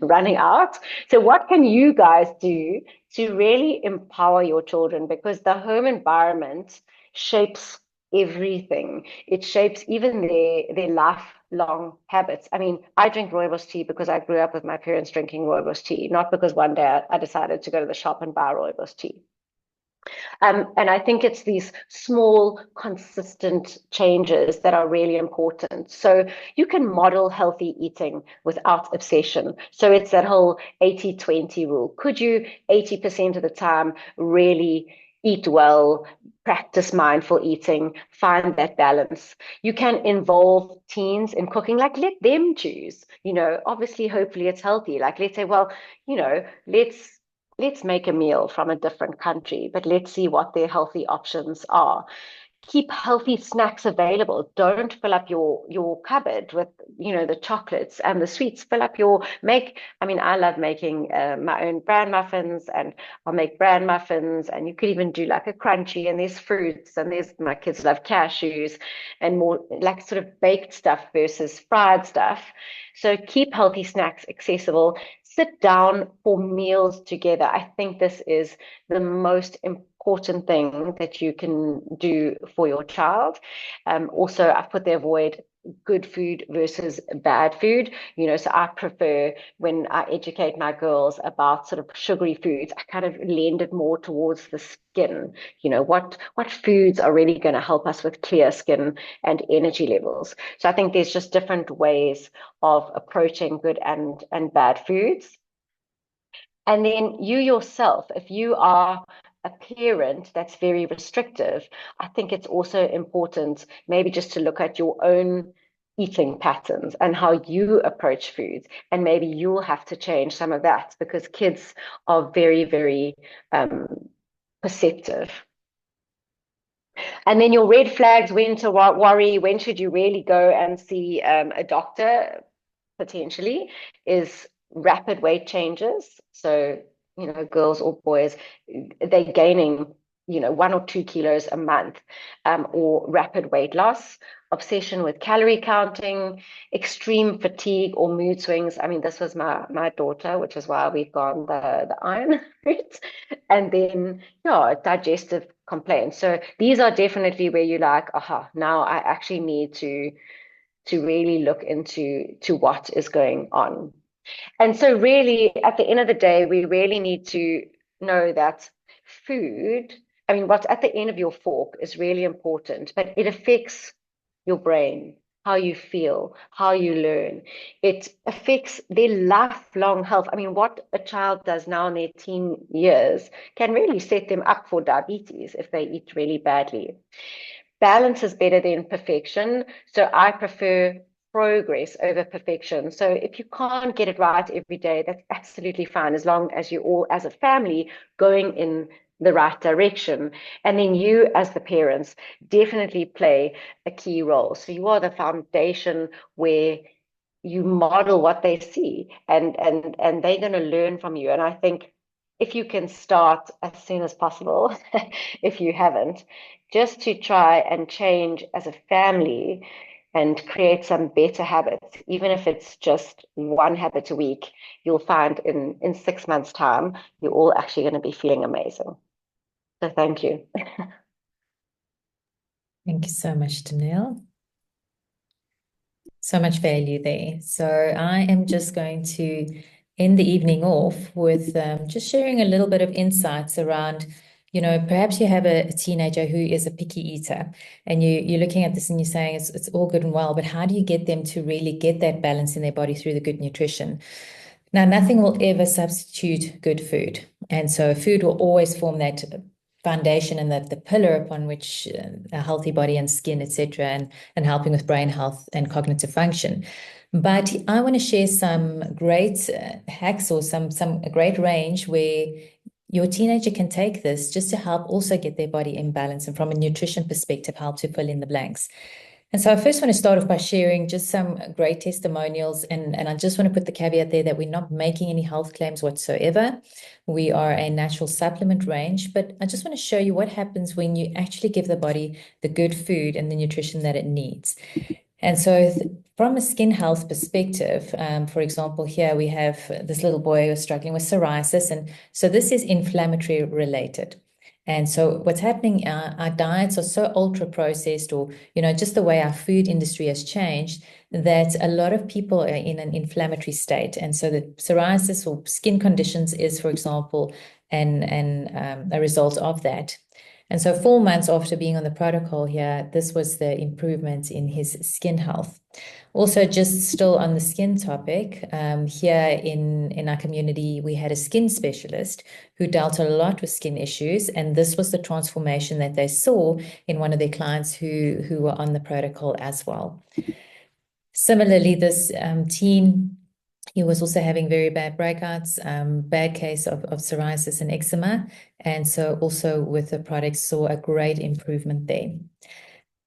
running out. So what can you guys do to really empower your children? Because the home environment shapes everything. It shapes even their lifelong habits. I mean, I drink rooibos tea because I grew up with my parents drinking rooibos tea, not because one day I decided to go to the shop and buy rooibos tea. And I think it's these small, consistent changes that are really important. So you can model healthy eating without obsession. So it's that whole 80-20 rule. Could you 80% of the time really eat well, practice mindful eating, find that balance? You can involve teens in cooking, like let them choose, obviously, hopefully it's healthy. Like, let's say, well, let's make a meal from a different country, but let's see what their healthy options are. Keep healthy snacks available. Don't fill up your cupboard with the chocolates and the sweets. Fill up I love making my own bran muffins, and I'll make bran muffins, and you could even do like a crunchy, and there's fruits, and my kids love cashews, and more like sort of baked stuff versus fried stuff. So keep healthy snacks accessible. Sit down for meals together. I think this is the most important important thing that you can do for your child. Also, I put the avoid good food versus bad food. So I prefer, when I educate my girls about sort of sugary foods, I kind of lend it more towards the skin. What foods are really going to help us with clear skin and energy levels. So I think there's just different ways of approaching good and bad foods. And then you yourself, if you are a parent that's very restrictive, I think it's also important maybe just to look at your own eating patterns and how you approach foods. And maybe you'll have to change some of that, because kids are very, very perceptive. And then your red flags, when to worry, when should you really go and see a doctor, potentially, is rapid weight changes. So, girls or boys, they're gaining, 1 or 2 kilos a month, or rapid weight loss, obsession with calorie counting, extreme fatigue or mood swings. I mean, this was my daughter, which is why we've gone the iron route. And then, digestive complaints. So these are definitely where you're like, aha, now I actually need to really look into what is going on. And so really, at the end of the day, we really need to know that food, I mean, what's at the end of your fork is really important, but it affects your brain, how you feel, how you learn. It affects their lifelong health. I mean, what a child does now in their teen years can really set them up for diabetes if they eat really badly. Balance is better than perfection. So I prefer progress over perfection. So if you can't get it right every day, that's absolutely fine, as long as you all, as a family, going in the right direction. And then you, as the parents, definitely play a key role. So you are the foundation where you model what they see, and they're going to learn from you. And I think if you can start as soon as possible, if you haven't, just to try and change as a family and create some better habits, even if it's just one habit a week, you'll find in 6 months' time, you're all actually going to be feeling amazing. So thank you. Thank you so much, Danielle. So much value there. So I am just going to end the evening off with just sharing a little bit of insights around, perhaps you have a teenager who is a picky eater, and you're looking at this and you're saying it's all good and well, but how do you get them to really get that balance in their body through the good nutrition? Now, nothing will ever substitute good food. And so food will always form that foundation and the pillar upon which a healthy body and skin, etc., and helping with brain health and cognitive function. But I want to share some great hacks, or some a great range where your teenager can take this just to help also get their body in balance, and from a nutrition perspective, help to fill in the blanks. And so I first want to start off by sharing just some great testimonials. And I just want to put the caveat there that we're not making any health claims whatsoever. We are a natural supplement range, but I just want to show you what happens when you actually give the body the good food and the nutrition that it needs. And so from a skin health perspective, for example, here we have this little boy who's struggling with psoriasis. And so this is inflammatory related. And so what's happening, our diets are so ultra processed, or, just the way our food industry has changed, that a lot of people are in an inflammatory state. And so the psoriasis or skin conditions is, for example, a result of that. And so 4 months after being on the protocol here, this was the improvement in his skin health. Also, just still on the skin topic, here in our community, we had a skin specialist who dealt a lot with skin issues, and this was the transformation that they saw in one of their clients who were on the protocol as well. Similarly, this teen, he was also having very bad breakouts, bad case of psoriasis and eczema, and so also with the product saw a great improvement there.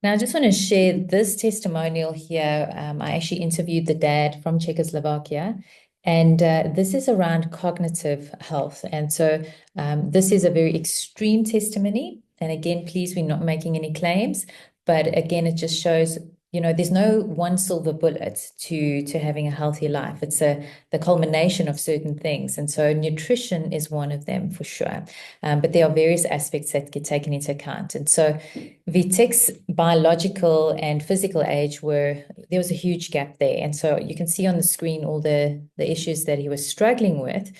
Now, I just want to share this testimonial here. I actually interviewed the dad from Czechoslovakia, and this is around cognitive health. And so this is a very extreme testimony. And again, please, we're not making any claims, but again, it just shows there's no one silver bullet to having a healthy life. It's the culmination of certain things. And so nutrition is one of them for sure. But there are various aspects that get taken into account. And so Vitek's biological and physical age there was a huge gap there. And so you can see on the screen all the issues that he was struggling with.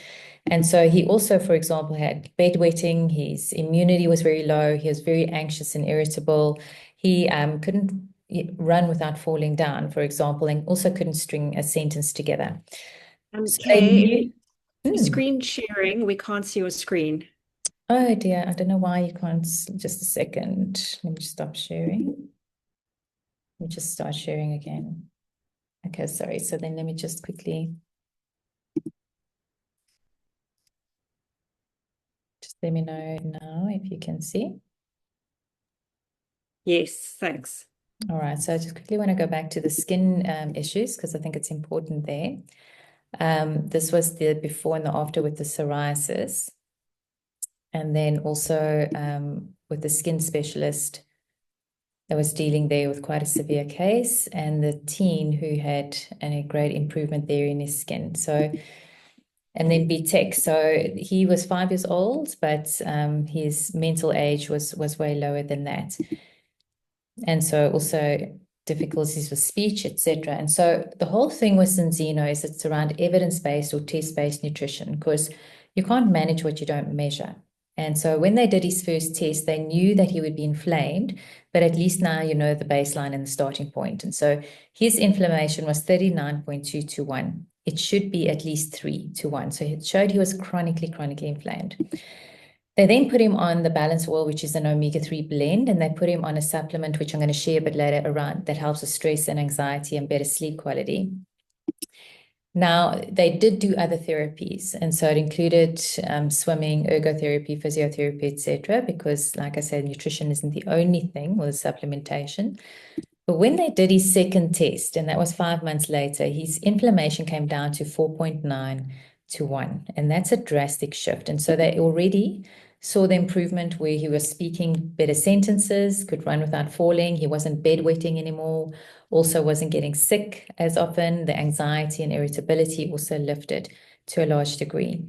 And so he also, for example, had bedwetting. His immunity was very low. He was very anxious and irritable. He couldn't run without falling down, for example, and also couldn't string a sentence together. Okay, screen sharing, we can't see your screen. Oh dear, I don't know why you can't. Just a second. Let me just stop sharing. Let me just start sharing again. Okay, sorry. So then let me just quickly. Just let me know now if you can see. Yes, thanks. All right, so I just quickly want to go back to the skin issues because I think it's important there. This was the before and the after with the psoriasis. And then also with the skin specialist that was dealing there with quite a severe case, and the teen who had a great improvement there in his skin. So, and then Vitek. So he was 5 years old, but his mental age was way lower than that. And so also difficulties with speech, etc. And so the whole thing with Zinzino is it's around evidence-based or test-based nutrition, because you can't manage what you don't measure. And so when they did his first test, they knew that he would be inflamed, but at least now you know the baseline and the starting point. And so his inflammation was 39.2 to 1. It should be at least 3 to 1. So it showed he was chronically inflamed. They then put him on the balance oil, which is an omega-3 blend, and they put him on a supplement, which I'm going to share a bit later around, that helps with stress and anxiety and better sleep quality. Now, they did do other therapies, and so it included swimming, ergotherapy, physiotherapy, etc., because, like I said, nutrition isn't the only thing with supplementation. But when they did his second test, and that was 5 months later, his inflammation came down to 4.9 to 1, and that's a drastic shift. And so they already saw the improvement where he was speaking better sentences, could run without falling. He wasn't bedwetting anymore, also wasn't getting sick as often. The anxiety and irritability also lifted to a large degree.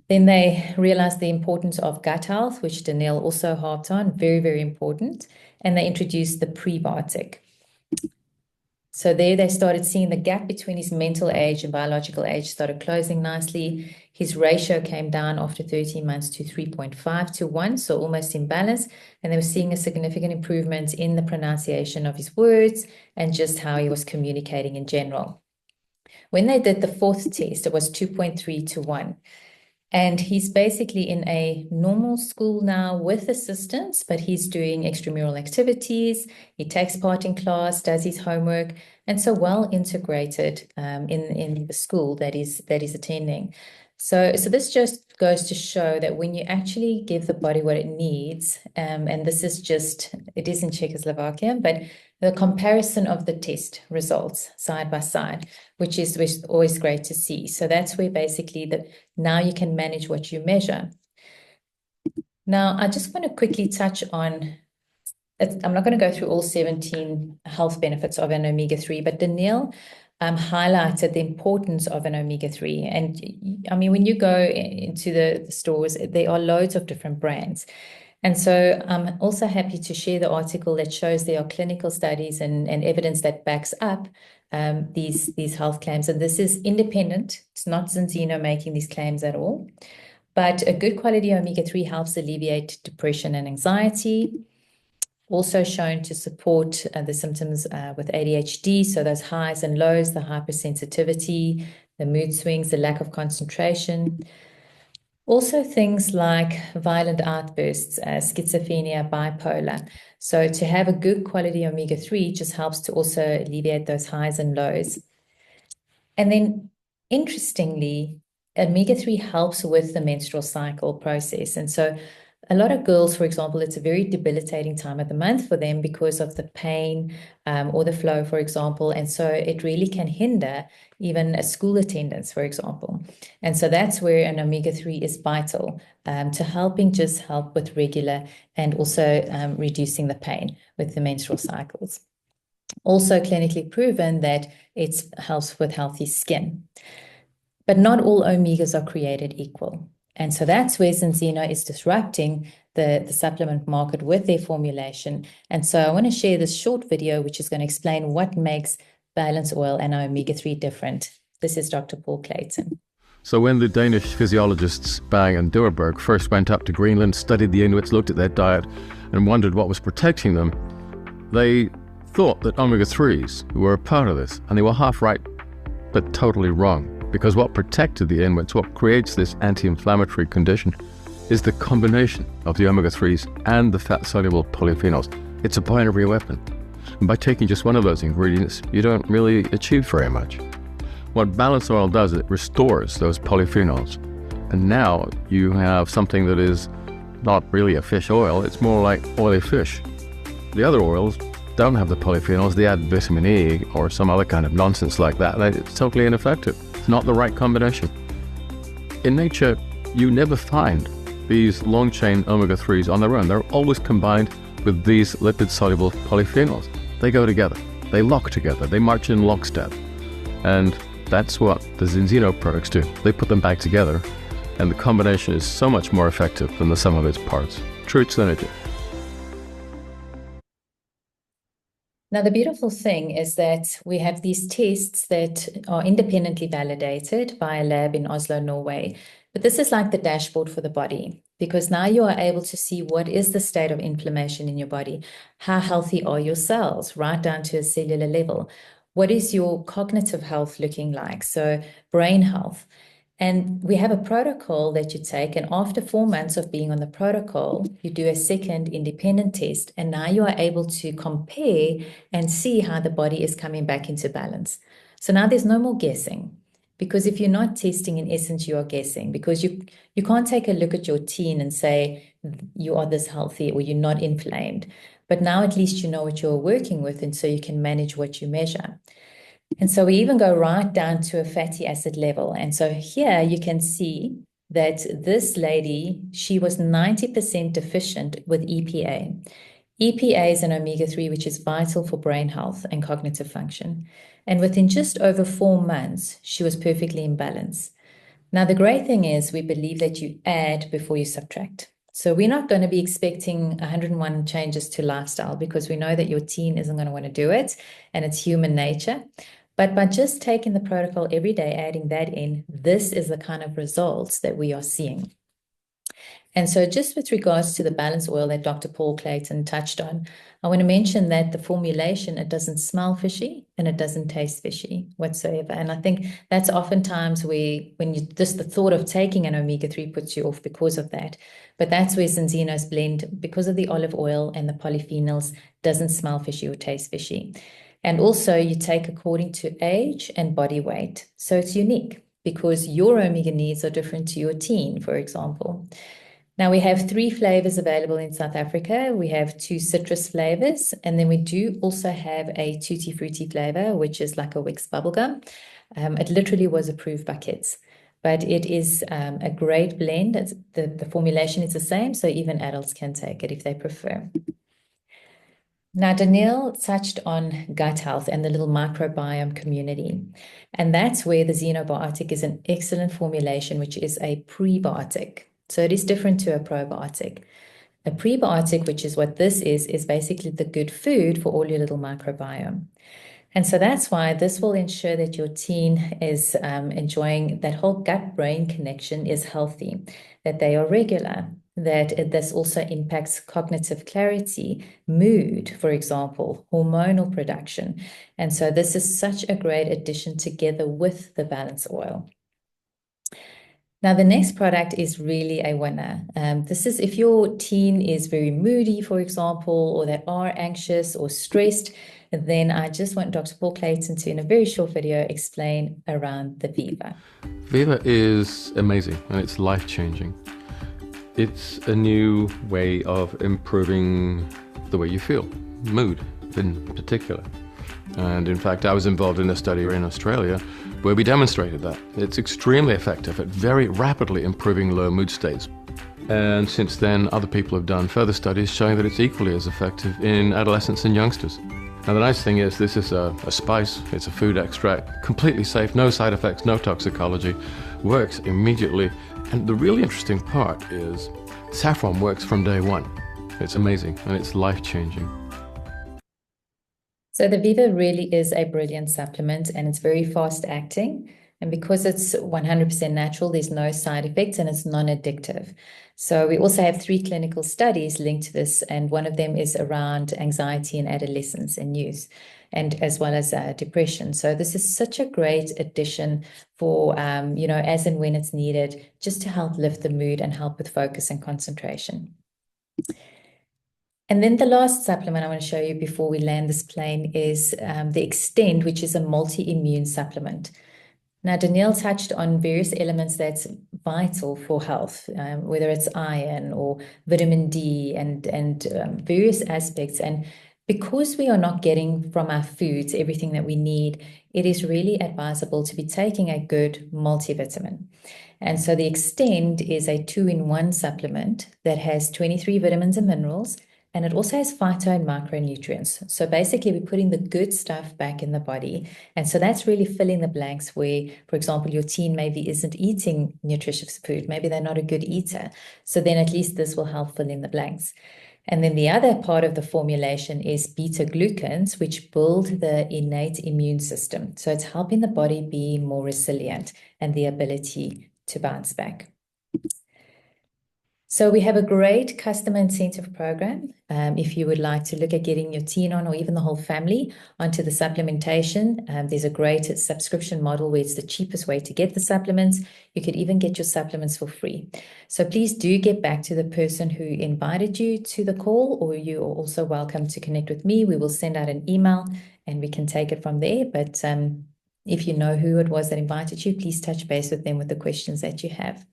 Then they realized the importance of gut health, which Danielle also harped on, very, very important. And they introduced the prebiotic. So there they started seeing the gap between his mental age and biological age started closing nicely. His ratio came down after 13 months to 3.5 to 1, so almost in balance. And they were seeing a significant improvement in the pronunciation of his words and just how he was communicating in general. When they did the fourth test, it was 2.3 to 1. And he's basically in a normal school now with assistance, but he's doing extramural activities. He takes part in class, does his homework, and so well integrated in the school that is attending. So this just goes to show that when you actually give the body what it needs, and this is just, it is in Czechoslovakia, but the comparison of the test results side by side, which is always great to see. So that's where basically now you can manage what you measure. Now, I just want to quickly touch on, I'm not going to go through all 17 health benefits of an omega-3, but Danielle highlighted the importance of an omega-3. And I mean, when you go into the stores, there are loads of different brands. And so I'm also happy to share the article that shows there are clinical studies and evidence that backs up these health claims. And this is independent. It's not Zinzino making these claims at all. But a good quality omega-3 helps alleviate depression and anxiety. Also shown to support the symptoms with ADHD, so those highs and lows, the hypersensitivity, the mood swings, the lack of concentration. Also things like violent outbursts, schizophrenia, bipolar. So to have a good quality omega-3 just helps to also alleviate those highs and lows. And then interestingly, omega-3 helps with the menstrual cycle process. And so a lot of girls, for example, it's a very debilitating time of the month for them because of the pain or the flow, for example. And so it really can hinder even a school attendance, for example. And so that's where an omega-3 is vital to help with regular and also reducing the pain with the menstrual cycles. Also clinically proven that it helps with healthy skin. But not all omegas are created equal. And so that's where Zinzino is disrupting the supplement market with their formulation. And so I want to share this short video, which is going to explain what makes balance oil and omega-3 different. This is Dr. Paul Clayton. So when the Danish physiologists Bang and Duerberg first went up to Greenland, studied the Inuits, looked at their diet, and wondered what was protecting them, they thought that omega-3s were a part of this, and they were half right, but totally wrong. Because what protected the Inuits, what creates this anti-inflammatory condition, is the combination of the omega-3s and the fat-soluble polyphenols. It's a binary weapon. And by taking just one of those ingredients, you don't really achieve very much. What balance oil does, it restores those polyphenols. And now you have something that is not really a fish oil, it's more like oily fish. The other oils don't have the polyphenols, they add vitamin E or some other kind of nonsense like that, and it's totally ineffective. It's not the right combination. In nature, you never find these long-chain omega-3s on their own. They're always combined with these lipid-soluble polyphenols. They go together, they lock together, they march in lockstep. And that's what the Zinzino products do. They put them back together, and the combination is so much more effective than the sum of its parts. True synergy. Now, the beautiful thing is that we have these tests that are independently validated by a lab in Oslo, Norway. But this is like the dashboard for the body, because now you are able to see what is the state of inflammation in your body, how healthy are your cells, right down to a cellular level. What is your cognitive health looking like? So brain health. And we have a protocol that you take, and after 4 months of being on the protocol, you do a second independent test, and now you are able to compare and see how the body is coming back into balance. So now there's no more guessing, because if you're not testing, in essence, you are guessing, because you can't take a look at your teen and say you are this healthy or you're not inflamed. But now at least you know what you're working with, and so you can manage what you measure. And so we even go right down to a fatty acid level. And so here you can see that this lady, she was 90% deficient with EPA. EPA is an omega-3, which is vital for brain health and cognitive function. And within just over 4 months, she was perfectly in balance. Now, the great thing is we believe that you add before you subtract. So we're not going to be expecting 101 changes to lifestyle, because we know that your teen isn't going to want to do it, and it's human nature. But by just taking the protocol every day, adding that in, this is the kind of results that we are seeing. And so just with regards to the balance oil that Dr. Paul Clayton touched on, I want to mention that the formulation, it doesn't smell fishy and it doesn't taste fishy whatsoever. And I think that's oftentimes when you just the thought of taking an omega-3 puts you off because of that. But that's where Zinzino's blend, because of the olive oil and the polyphenols, doesn't smell fishy or taste fishy. And also you take according to age and body weight. So it's unique because your omega needs are different to your teen, for example. Now we have 3 flavors available in South Africa. We have 2 citrus flavors, and then we do also have a tutti frutti flavor, which is like a Wix bubblegum. It literally was approved by kids, but it is a great blend. The formulation is the same, so even adults can take it if they prefer. Now, Danielle touched on gut health and the little microbiome community, and that's where the Xenobiotic is an excellent formulation, which is a prebiotic. So it is different to a probiotic. A prebiotic, which is what this is basically the good food for all your little microbiome. And so that's why this will ensure that your teen is enjoying that whole gut-brain connection is healthy, that they are regular, that this also impacts cognitive clarity, mood, for example, hormonal production. And so this is such a great addition together with the balance oil. Now, the next product is really a winner. This is if your teen is very moody, for example, or they are anxious or stressed, then I just want Dr. Paul Clayton to, in a very short video, explain around the Viva. Viva is amazing and it's life-changing. It's a new way of improving the way you feel, mood in particular. And in fact, I was involved in a study in Australia where we demonstrated that. It's extremely effective at very rapidly improving low mood states. And since then, other people have done further studies showing that it's equally as effective in adolescents and youngsters. Now the nice thing is this is a spice, it's a food extract, completely safe, no side effects, no toxicology, works immediately. And the really interesting part is saffron works from day one. It's amazing and it's life-changing. So the Viva really is a brilliant supplement, and it's very fast acting. And because it's 100% natural, there's no side effects and it's non-addictive. So we also have 3 clinical studies linked to this, and one of them is around anxiety in adolescents and youth, and as well as depression. So this is such a great addition for, as and when it's needed, just to help lift the mood and help with focus and concentration. And then the last supplement I want to show you before we land this plane is the Extend, which is a multi-immune supplement. Now, Danielle touched on various elements that's vital for health, whether it's iron or vitamin D and various aspects. And because we are not getting from our foods everything that we need, it is really advisable to be taking a good multivitamin. And so the Extend is a 2-in-1 supplement that has 23 vitamins and minerals, and it also has phyto and micronutrients. So basically, we're putting the good stuff back in the body. And so that's really filling the blanks where, for example, your teen maybe isn't eating nutritious food. Maybe they're not a good eater. So then at least this will help fill in the blanks. And then the other part of the formulation is beta-glucans, which build the innate immune system. So it's helping the body be more resilient and the ability to bounce back. So we have a great customer incentive program. If you would like to look at getting your teen on, or even the whole family onto the supplementation, there's a great subscription model where it's the cheapest way to get the supplements. You could even get your supplements for free. So please do get back to the person who invited you to the call, or you are also welcome to connect with me. We will send out an email and we can take it from there. But if you know who it was that invited you, please touch base with them with the questions that you have.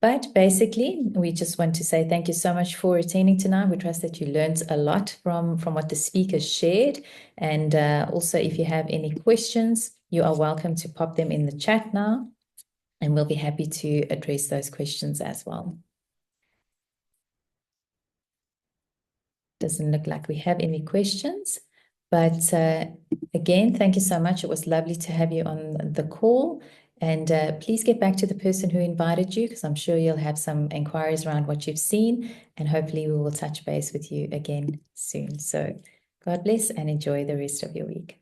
But basically, we just want to say thank you so much for attending tonight. We trust that you learned a lot from what the speakers shared. And also, if you have any questions, you are welcome to pop them in the chat now, and we'll be happy to address those questions as well. Doesn't look like we have any questions. But again, thank you so much. It was lovely to have you on the call. And please get back to the person who invited you, because I'm sure you'll have some inquiries around what you've seen, and hopefully we will touch base with you again soon. So God bless and enjoy the rest of your week.